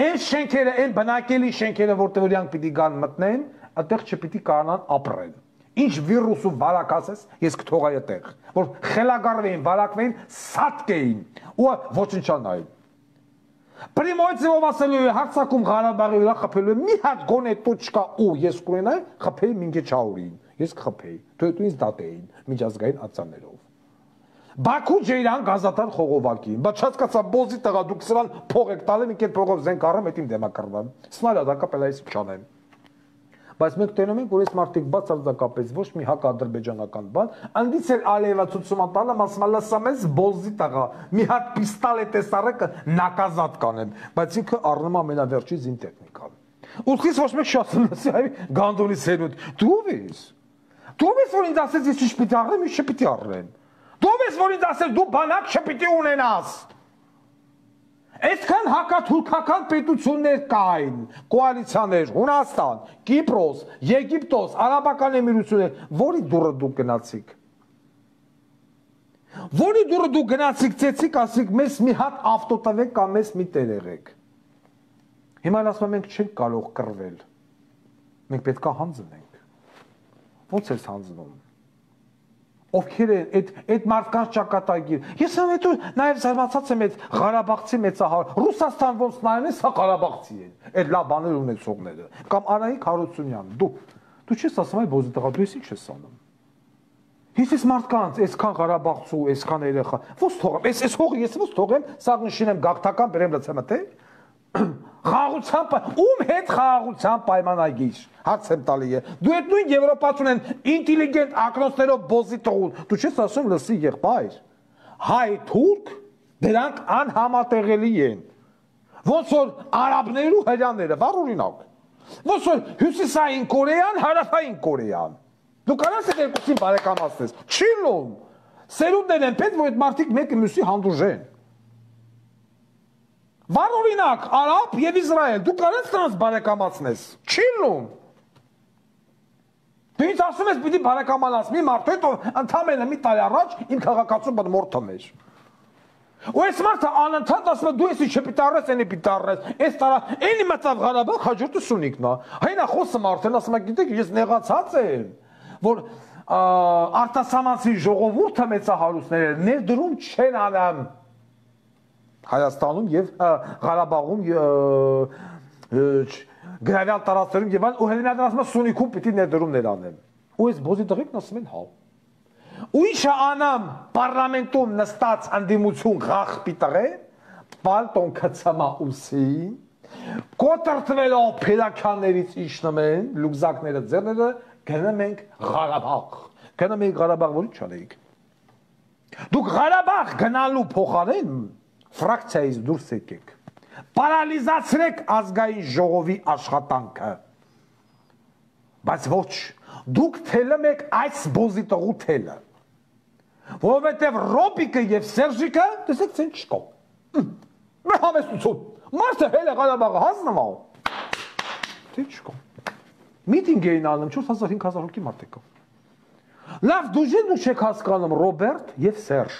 Այն շենքերը, այն բնակելի շենքերը, որտեղ իրանք պիտի գան մտնեն, այդտեղ չպիտի կարողանան ապրել։ Ինչ վիրուս ու վարակ ասես, ես կթողայի այդտեղ, որ խելագարվեին, վարակվեին, սատկեին ու ոչնչանային։ Պրիմոյցիվով ասելու է հարցակում Ղարաբաղի վրա խփելու է մի հատ գոնե տուչկա ու ես կունենայի խփեի Մինգեչաուրին, ես կխփեի, դու ինձ դատեին միջազգային ակցիաներով։ Բաքու ջեյրան գազատար խողովակին, բայց չհասկացա բոզի տղա դուք սրան փող եք տալեմ, ինքեր փողով զենք առեմ, այդ իմ դեմակրվեմ։ Սնալադակա պելայից չանեմ։ Բայց մենք տենում ենք, որ այս մարդիկ բացարձակապես ոչ մի հակադրբեջանական բան, անդից էլ ալեվացուցում տալը մասմալա սամես բոզի տղա, մի հատ պիստոլետ է սարեկը նակազատ կանեմ, բայց ինքը առնում ամենավերջի զինտեխնիկան։ Ուղղից ոչ մեկ շասում լսի այ գանդոնի սերունդ, դու ես որ ինձ ասես ես ինչ պիտի առնեմ, ինչ չպիտի առնեմ։ Դու ես որ ինձ ասես դու բանակ չպիտի ունենաս։ Այսքան հակաթուրքական պետություններ կային, կոալիցիաներ, Հունաստան, Կիպրոս, Եգիպտոս, Արաբական Էմիրություններ, որի դուրը դուք գնացիք։ Որի դուրը դուք գնացիք, ծեցիք, ասիք, մեզ մի հատ ավտո տվեք կամ մեզ մի տեր եղեք։ Հիմա ասում եմ, մենք չենք կարող կռվել։ Մենք պետք է հանձնենք։ Ո՞նց ես հանձնում։ Ովքեր են այդ մարդկանց ճակատագիր։ Ես ամենուր նաև զարմացած եմ այդ Ղարաբաղցի մեծահար։ Ռուսաստան ոնց նայում է, սա Ղարաբաղցի են։ Այդ լավ բաներ ունեցողները։ Կամ Արայիկ Հարությունյան, դու չես ասում այ բոզի տղա, դու ես ինչ ես անում։ Ես մարդկանց այսքան Ղարաբաղցու, այսքան երեխա, ո՞նց թողեմ։ Այս հողը ես ո՞նց թողեմ, սա նշինեմ գաղթական բերեմ լցեմ թե։ Խաղաղության ում հետ խաղաղության պայմանագիր հարց եմ տալի է դու այդ նույն եվրոպացուն են ինտելիգենտ ակնոցներով բոզի տղուն դու չես ասում լսի եղբայր հայ թուրք դրանք անհամատեղելի են ոնց որ արաբներն ու հրյանները վառ օրինակ ոնց որ հյուսիսային Կորեան հարավային Կորեան դու կարաս այդ երկուսին բարեկամացնես չի լոն սերունդներ են պետք որ այդ մարդիկ մեկը մյուսի հանդուրժեն Վառ օրինակ, Արաբ և Իսրայել, դու կարես նրանց բարեկամացնես, չի լում։ Դու ինձ ասում ես պիտի բարեկամանաս մի մարդու հետ, ընդամենը մի տարի առաջ իմ քաղաքացուն բն մորթում էր։ Ու այս մարդը անընդհատ ասում է դու էսի չպիտառես, այնի պիտառես, այս տարա, այնի մտավ Ղարաբաղ հաջորդը Սյունիքն է։ Հայնա խոսը մարդն ասում է գիտեք ես նեղացած եմ, որ արտասահմանցի ժողովուրդը մեծահարուստները ներդրում չեն անում Հայաստանում եւ Ղարաբաղում գրավյալ տարածքներում եւ այլ ու Հելենան ասում է Սյունիքում պիտի ներդրումներ անեն։ Ու այս բոզի տղեկն ասում են հա ու ինչը անամ պարլամենտում նստած անդիմություն ղախպի տղե, պալտոն կծամա ուսին, կոտրտվելով փելաքյաններից իշնում են, լուգզակները ձեռները, գնում ենք Ղարաբաղ, գնում ենք Ղարաբաղ, որ ինչ անեիք։ Դուք Ղարաբաղ գնալու փոխարեն ֆրակցիայից դուրս եկեք, պարալիզացրեք ազգային ժողովի աշխատանքը, բայց ոչ, դուք թելում եք այս բոզի տղու թելը, որովհետև Ռոբիկը և Սերժիկը, տեսեք ցեն չկա, մեր համեստություն, մարդը հել է Ղարաբաղը հանձնում ա, թե չկա, միտինգ էին անում 4500 հոգի մարդ եկա, լավ դուժեն ու չեք հասկանում Ռոբերտ և Սերժ,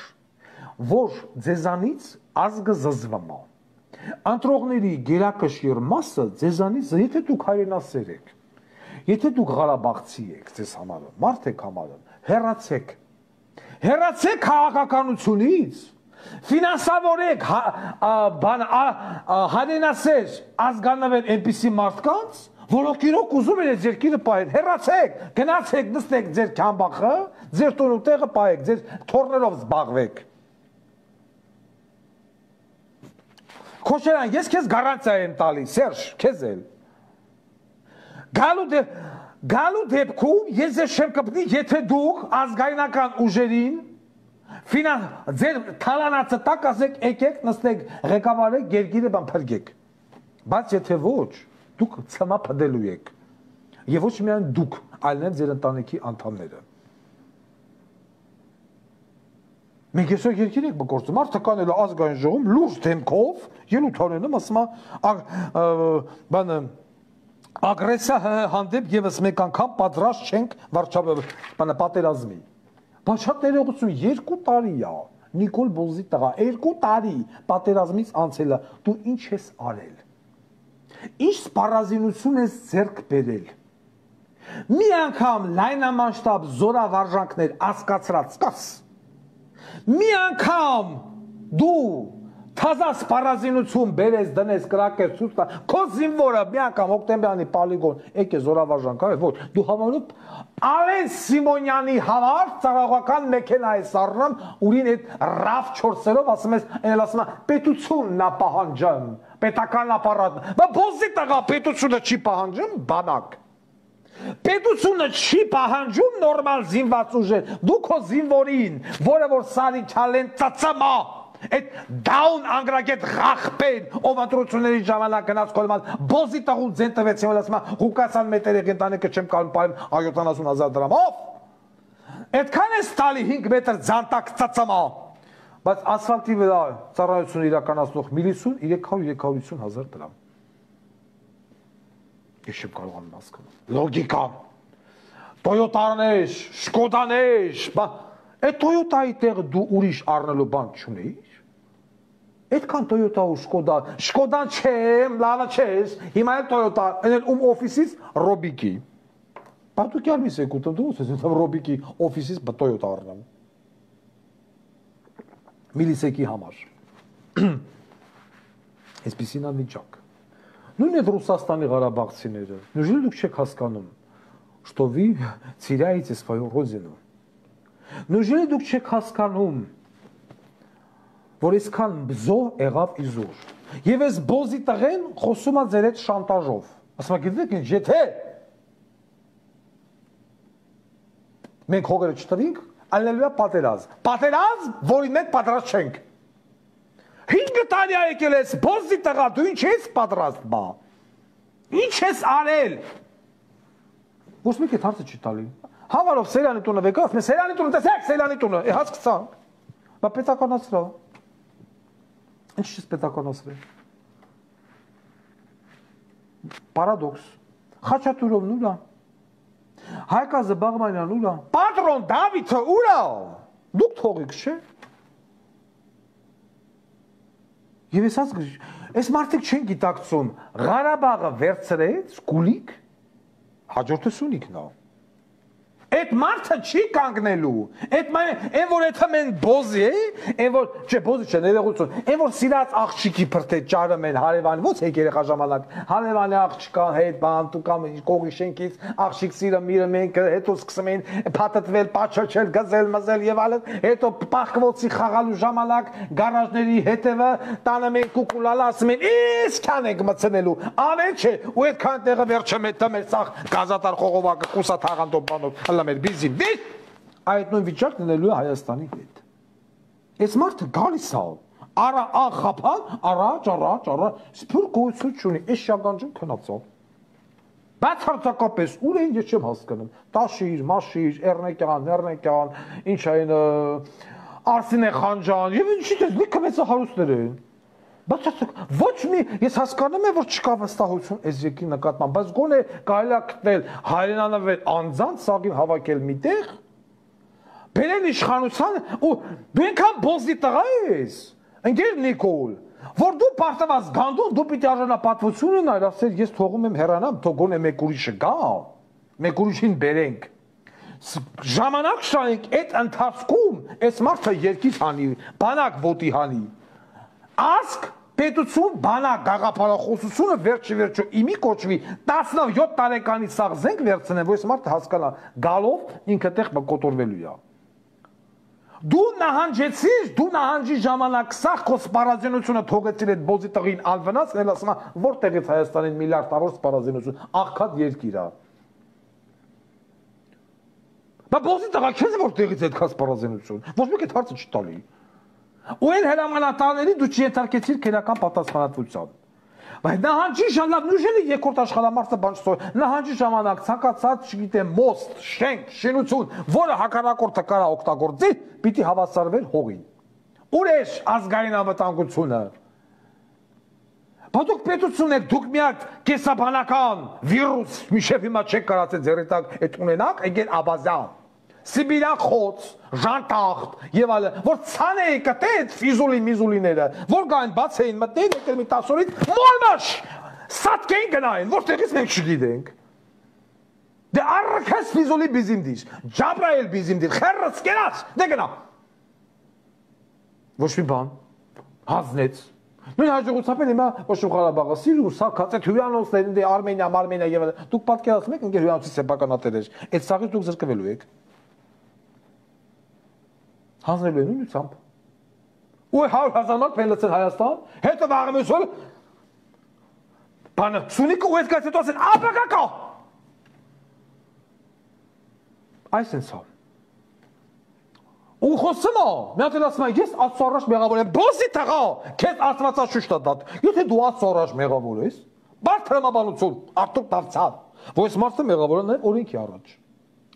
որ ձեզանից ազգը զզվում ա, ընտրողների գերակշիռ մասը ձեզանից, եթե դուք հայրենասեր եք, եթե դուք Ղարաբաղցի եք ձեզ համարում, մարդ եք համարում, հեռացեք քաղաքականությունից, ֆինանսավորեք հայրենասեր ազգանավեր այնպիսի մարդկանց, որոնք իրոք ուզում են ձեր երկիրը պահեն, հեռացեք, գնացեք, նստեք ձեր քամբախը, ձեր տունու տեղը պահեք, ձեր թորներով զբաղվեք։ Քոչարյան, ես քեզ գարանտիա եմ տալիս, Սերժ, քեզ էլ։ Գալու դեպքում ես ես չեմ կպնի, եթե դուք ազգայնական ուժերին ձեր թալանացը տակ ասեք, եկեք, նստեք, ղեկավարեք, երկիրը բան փրկեք։ Բայց եթե ոչ, դուք ցմա փդելու եք։ Եվ ոչ միայն դուք, այլ նաև ձեր ընտանիքի անդամները։ Մենք այսօր երկիր ենք գործում, մարդը կանել ազգային ժողովում լուրջ դեմքով, ելույթ անելում, ասում է, ագրեսիա հանդեպ եւս մեկ անգամ պատրաստ չենք պատերազմի։ Բայց շատ ներողություն 2 տարի է Նիկոլ Բոզի տղա 2 տարի պատերազմից անցել է դու ինչ ես արել։ Ինչ սպառազինություն ես ձեռք բերել։ Մի անգամ լայնամասշտաբ զորավարժանքներ ասկացրած կաս։ Մի անգամ դու Թազա սպառազինություն բերես դնես կրակես ցույց տա քո զինվորը մի անգամ հոկտեմբերանի պոլիգոն եկե զորավարժան կա ոչ դու համարում Ալեն Սիմոնյանի համար ծառայողական մեքենա է սառնում ուրին այդ RAV 4-երով ասում ես այլ ասում է պետությունն է պահանջում պետական ապարատ բա բոզի տղա պետությունը չի պահանջում բանակ պետությունը չի պահանջում նորմալ զինված ուժեր դու քո զինվորին որը որ սարի չալեն ծծմա Այդ դաուն անգրագետ ղախպեն ով ընտրությունների ժամանակ գնաց կոլման բոզի տղու ձեն տվեցին որ ասում է Ղուկասյան մետերի ընտանիքը չեմ կարող պայեմ 70,000 դրամով այդքան է ստալի 5 մետր ձանտակ ծծմա բայց ասֆալտի վրա ծառայություն իրականացնող միլիսուն 300-350,000 դրամ ես չեմ կարողանում հասկանալ լոգիկա Տոյոտաներ Շկոդաներ այդ Տոյոտայի տեղը դու ուրիշ առնելու բան չունեիր Այդքան Toyota ու Շկոդան չեմ, լավը չես, հիմա էլ Toyota, այն ում օֆիսից Ռոբիկի։ Պատուկ յալմիս եք ուտում դու ես Ռոբիկի օֆիսից Toyota առնեմ։ Միլիսեկի համար։ Այսպիսին անվիճակ։ Նույն այդ Ռուսաստանի Ղարաբաղցիները, նույնիսկ դուք չեք հասկանում, что вы теряете свою родину։ Նույնիսկ դուք չեք հասկանում որ իսկան բզո եղավ իզուր։ Եվ այս բոզի տղեն խոսում է ձեր հետ շանտաժով։ Ասում է գիտեք ինչ, եթե մենք հողերը չտվինք, այլնելու է պատերազմ։ Պատերազմ, որի մենք պատրաստ չենք։ 5 տարի է եկել ես բոզի տղա, դու ինչ ես պատրաստ բա։ Ինչ ես արել։ Ոչ մեկ այդ հարցը չի տալի։ Հավարով Սերյանի տունը վեկա, ասում է Սերյանի տունը, տեսեք Սերյանի տունը, հասկացանք։ Բա պետականացրա։ Ինչ չես պետականացրել։ Պարադոքս։ Խաչատուրովն ուր է։ Հայկա Զբաղմանյան ուր է։ Պատրոն Դավիթը ուր է։ Դուք թողիք, չէ։ Եվ այս մարդիկ չեն գիտակցում, Ղարաբաղը վերցրեց գուլիկ, հաջորդը Սյունիքն է։ Այդ մարդը չի կանգնելու, այդ այն որ եթե մեն բոզի է, այն որ չէ բոզի չէ ներողություն, այն որ սիրած աղջիկի փրթե ճարը մեն հարևան ո՞նց է երեխա ժամանակ, հարևանի աղջկա հետ բան դու կամ կողի շենքից աղջիկ սիրը միրը մենք հետո սկսում են փաթաթվել, պաչոչել, գզել, մզել եւ այլն, հետո պախկվոցի խաղալու ժամանակ գարաժների հետևը տանը մենք կուկուլալ ասում են, «Իսկան եք մցնելու», անել չէ, ու այդքան տեղը վերջը մետը մեր սաղ գազատար խողովակը կուսա թաղանտով բանով մեր բիզին դեր այդ նույն վիճակն լինելու է Հայաստանի հետ։ Այս մարդը գալիս է, արա ախափան, առաջ, սփյուռք գույություն չունի, այս շագանջում քնածով։ Բացարձակապես ուր են ես չեմ հասկանում։ Տաշիր, Մաշիր, Էռնեկյան, ինչ այն Արսինե Խանջան, եւ ինչի՞ դες լիքը մեծահարուստներ են։ Բացարձակ ոչ մի ես հասկանում եմ որ չկա վստահություն այս երկրի նկատմամբ, բայց գոնե կարելի է գտնել հայրենանվել անձանց սաղին հավաքել միտեղ, բերել իշխանության ու դու այնքան բոզի տղա ես, ընկեր Նիկոլ, որ դու պարտված գանդուն դու պիտի արժանապատվություն ունենար, ասել ես թողում եմ հեռանամ, թող գոնե մեկ ուրիշը գա, մեկ ուրիշին բերենք։ Ժամանակ շարենք այդ ընթացքում այս մարդը երկից հանի, բանակ ոտի հանի։ Ասկ պետություն բանակ գաղափարախոսությունը վերջը իմի կոչվի 17 տարեկանի սաղ զենք վերցնեն, որ այս մարդը հասկանա գալով ինքը տեղ կկոտորվելու է։ Դու նահանջեցիր, դու նահանջի ժամանակ սաղ քո սպառազինությունը թողեցիր այդ բոզի տղին անվնաս, էլ ասում է որտեղից Հայաստանին միլիարդավոր սպառազինություն, աղքատ երկիր է։ Բա բոզի տղա քեզ որտեղից այդքան սպառազինություն, ոչ մեկ այդ հարցը չտալի։ Ու այն հրամանատարների դու չենթարկեցիր քերական պատասխանատվության։ Բայց նահանջի ժամանակ նույնիսկ երկրորդ աշխարհամարտը բան չսոր, նահանջի ժամանակ ցանկացած, չգիտեմ, մոստ, շենք, շինություն, որը հակառակորդը կարա օգտագործի, պիտի հավասարվեր հողին։ Ուր է ազգային անվտանգությունը։ Բա դուք պետություն եք, դուք միակ կեսաբանական վիրուս, միշև հիմա չեք կարացել ձեռի տակ այդ ունենաք, եկել Աբազյան։ Սիբիրյան խոց, ժանտախտ եւ այլն, որ ցանեի կտե այդ ֆիզուլի միզուլիները, որ գային բաց էին մտնել եկել մի 10 օրից, մոլմաշ, սատկեն գնային, որտեղից մենք չգիտենք։ Դե առքես ֆիզուլի բիզիմդիր, Ջաբրայել բիզիմդիր, խերրս կերած, դե գնա։ Ոչ մի բան, հանձնեց։ Նույն հաջողությամբ էլ հիմա Կոշու Ղարաբաղը սիրում, սակած այդ հյուրանոցներն դե Արմենիա, եւ դուք պատկերացնում եք ինքը հյուրանոցի սեփականատերեր, այդ սաղից դուք զրկվելու եք։ Հանձնելու են նույնությամբ։ Ու 100,000 մարդ փելացել Հայաստան, հետո վաղեմեսօր բանը Սյունիքը ու այդքան հետո ասեն ԱՊԿ-կա։ Այսինքն սա։ Ու խոսում է, մի հատ ասում է, ես Աստծո առաջ մեղավոր եմ, բոզի տղա, քեզ Աստվածաշուչն է դատ։ Եթե դու Աստծո առաջ մեղավոր ես, բարդ հրամաբանություն, արտուկ դարձավ, որ այս մարդը մեղավոր է օրենքի առաջ։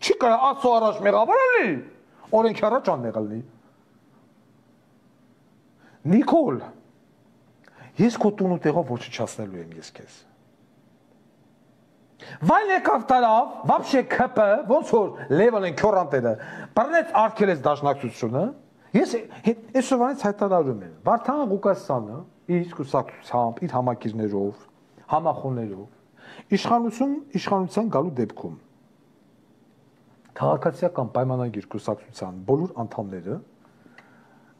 Չի կարա Աստծո առաջ մեղավոր լինի, օրենքի առաջ անմեղալ լինի։ Նիկոլ, ես քո տուն ու տեղով ոչնչացնելու եմ ես քեզ։ Վայլ եկավ տարավ, вообще ԿՊ, ոնց որ Լևոնեն քորանտերը, բռնեց արգելեց դաշնակցությունը, ես այսօրվանից հայտարարում եմ, Վարդան Ղուկասյանը իր կուսակցությամբ, իր համակիրներով, համախոհներով, իշխանության գալու դեպքում քաղաքացիական պայմանագիր կուսակցության բոլոր անդամները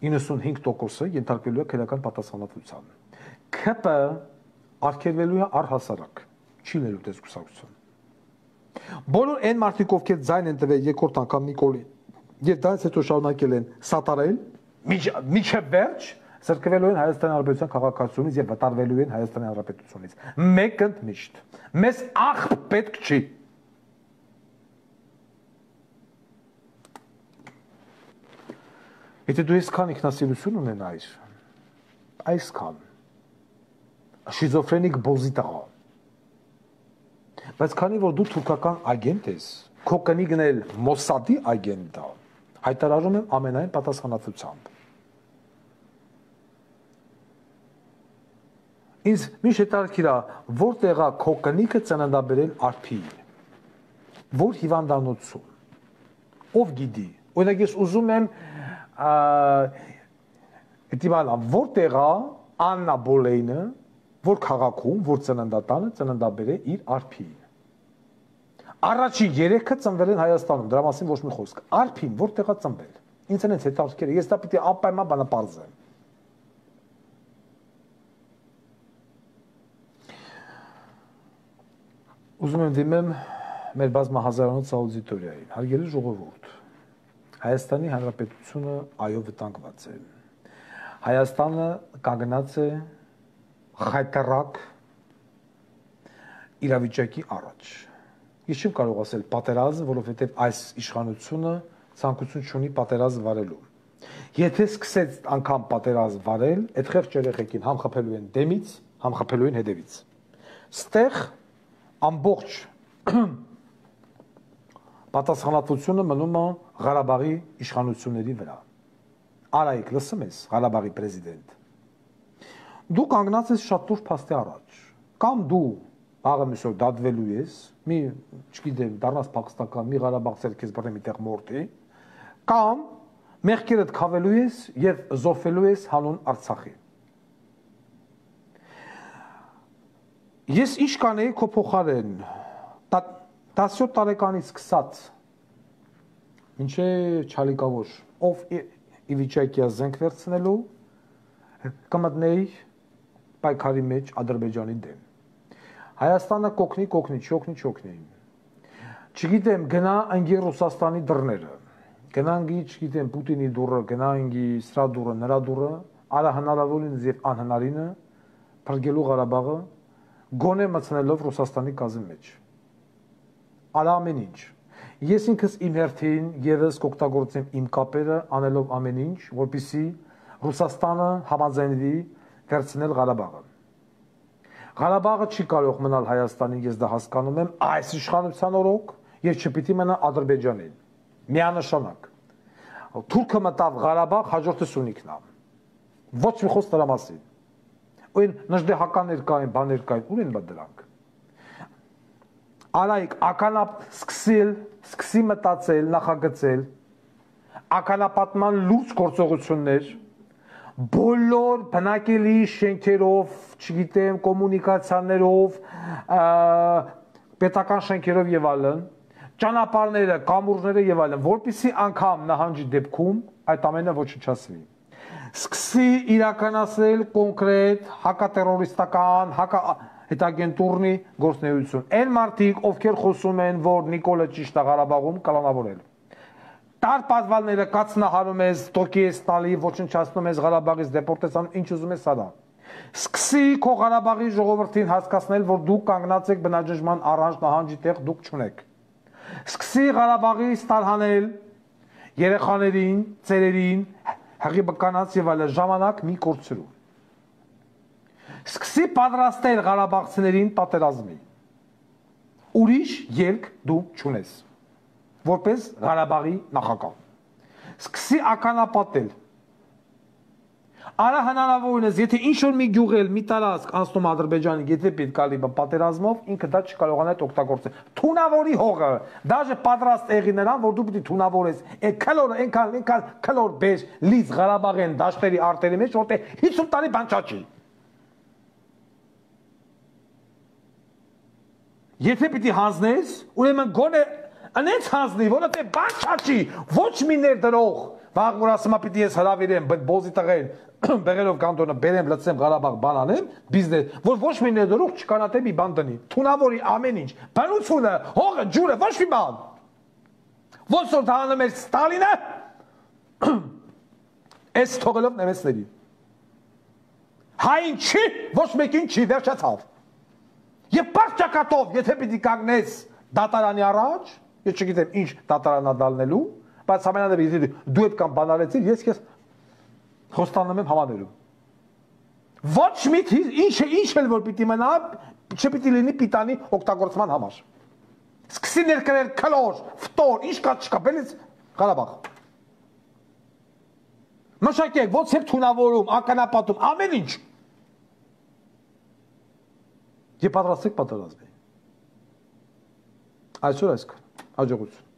95%-ը ենթարկվելու է քրեական պատասխանատվության։ ԿՊ արգելվելու է առհասարակ, չի լելու դες կուսակցություն։ Բոլոր այն մարդիկ, ովքեր ձայն են տվել երկրորդ անգամ Նիկոլին, եւ դրանից հետո շարունակել են սատարել, միջև վերջ զրկվելու են Հայաստանի Հանրապետության քաղաքացիությունից եւ վտարվելու են Հայաստանի Հանրապետությունից։ Մեկընդ միշտ։ Մեզ աղբ պետք չի։ Եթե դու այսքան ինքնասիրություն ունենայիր, այսքան շիզոֆրենիկ բոզի տղա, բայց քանի որ դու թուրքական ագենտ ես, քո կնիգն էլ Մոսադի ագենտ է, հայտարարում եմ ամենայն պատասխանատվությամբ։ Ինձ միշտ հետաքրքիր է, որտեղ է քո կնիքը ծննդաբերել արփին, որ հիվանդանոցում, ով գիտի, օրինակ ես ուզում եմ դիմալ որտեղ է Աննա Բոլեյնը, որ քաղաքում, որ ծննդատանը ծննդաբեր է իր արփին։ Առաջին 3-ը ծնվել են Հայաստանում, դրա մասին ոչ մի խոսք։ Արփին որտեղ է ծնվել։ Ինձ այնց հետաքրքիր է, ես դա պիտի անպայման բանը պարզեմ։ Ուզում եմ դիմեմ մեր բազմահազարանոց աուդիտորիային, հարգելի ժողովուրդ, Հայաստանի Հանրապետությունը այո վտանգված է։ Հայաստանը կանգնած է խայտարակ իրավիճակի առաջ։ Ես չեմ կարող ասել պատերազմ, որովհետև այս իշխանությունը ցանկություն չունի պատերազմ վարելու։ Եթե սկսեց անգամ պատերազմ վարել, այդ խեղճ երեխեքին համ խփելու են դեմից, համ խփելու են հետևից։ Ստեղ ամբողջ պատասխանատվությունը մնում է Ղարաբաղի իշխանությունների վրա։ Արայիկ, լսում ես, Ղարաբաղի պրեզիդենտ։ Դու կանգնած ես շատ դուրս փաստի առաջ։ Կամ դու աղը միսոր դատվելու ես, մի, չգիտեմ, դառնաս փախստական, մի Ղարաբաղ ցերքես բռնի միտեղ մորթի, կամ մեղքերդ քավելու ես եւ զոհվելու ես հանուն Արցախի։ Ես ինչ կանեի քո փոխարեն 17 տարեկանից սկսած ինչե չալիկավոր ով իվիճակիա զենք վերցնելու կմտնեի պայքարի մեջ Ադրբեջանի դեմ։ Հայաստանը կօգնի, չօգնի։ Չգիտեմ, գնա անգի Ռուսաստանի դռները, գնանքի, չգիտեմ, Պուտինի դուռը, գնանքի սրա դուռը, նրա դուռը, արա հնարավորինս եւ անհնարինը փրկելու Ղարաբաղը գոնե մտցնելով Ռուսաստանի կազմի մեջ։ Արա ամեն ինչ։ Ես ինքս իմ հերթին եւս կօգտագործեմ իմ կապերը անելով ամեն ինչ, որպեսզի Ռուսաստանը համաձայնվի վերցնել Ղարաբաղը։ Ղարաբաղը չի կարող մնալ Հայաստանին, ես դա հասկանում եմ, այս իշխանության օրոք եւ չպիտի մնա Ադրբեջանին։ Միանշանակ։ Թուրքը մտավ Ղարաբաղ, հաջորդը Սյունիքն է։ Ոչ մի խոսք դրա մասին։ Այն նժդեհականներ կային, բաներ կային, ուր են բա դրանք։ Արայիկ, ականապ սկսի մտածել, նախագծել, ականապատման լուրջ գործողություններ, բոլոր բնակելի շենքերով, չգիտեմ, կոմունիկացիաներով, պետական շենքերով եւ այլն, ճանապարհները, կամուրջները եւ այլն, որպեսզի անգամ նահանջի դեպքում այդ ամենը ոչնչացվի։ Սկսի իրականացնել կոնկրետ հակատերորիստական, հետագենտուրնի գործունեություն։ Այն մարդիկ, ովքեր խոսում են, որ Նիկոլը ճիշտ է Ղարաբաղում կալանավորել։ Տար պատվալները կացնահարում ես, տոկի ես տալի, ոչնչացնում ես Ղարաբաղից դեպորտացնում, ինչ ուզում ես արա։ Սկսի քո Ղարաբաղի ժողովրդին հասկացնել, որ դուք կանգնած եք բնաջնջման առանց նահանջի տեղ դուք չունեք։ Սկսի Ղարաբաղից տարհանել երեխաներին, ծերերին, հղի բկանած եւ այլն ժամանակ մի կորցրու։ Սկսի պատրաստել Ղարաբաղցիներին պատերազմի։ Ուրիշ ելք դու չունես, որպես Ղարաբաղի նախագահ։ Սկսի ականապատել։ Արա հնարավորինս, եթե ինչ-որ մի գյուղել, մի տարածք անցնում Ադրբեջանի, եթե պետք է լինի պատերազմով, ինքը դա չկարողանա օգտագործել։ Թունավորի հողը, դաժե պատրաստ եղի նրան, որ դու պիտի թունավորես։ Այդ քլորը այնքան քլոր բեր լիz Ղարաբաղեն դաշտերի արտերի մեջ, որտեղ 50 տարի բան չաչի։ Եթե պիտի հանձնես, ուրեմն գոնե անենց հանձնի, որովհետև բան չաչի, ոչ մի ներդրող, վաղ որ ասում պիտի ես հրավիրեմ, բոզի տղեն, բեղերով կանտոնը բերեմ, լցեմ Ղարաբաղ բան անեմ, բիզնես, որ ոչ մի ներդրող չկանատե մի բան տնի, թունավորի ամեն ինչ, բանությունը, հողը, ջուրը, ոչ մի բան։ Ոնց որ տանում էր Ստալինը, այս թողելով նեմեցների։ Հային չի, ոչ մեկին չի, վերջացավ։ Եվ պարկ ճակատով, եթե պիտի կանգնես դատարանի առաջ, ես չգիտեմ ինչ դատարանա դալնելու, բայց ամենադեպ եթե դու այդ կամ բանալեցիր, ես քեզ խոստանում եմ համաներում։ Ոչ մի ինչ էլ որ պիտի մնա, չպիտի լինի պիտանի օգտագործման համար։ Սկսի ներկրել քլոր, ֆտոր, ինչ կա չկա, բերից Ղարաբաղ։ Մշակեք, ոնց եք թունավորում, ականապատում, ամեն ինչ։ Եվ պատրաստեք պատերազմի։ Այսօր այսքան, հաջողություն։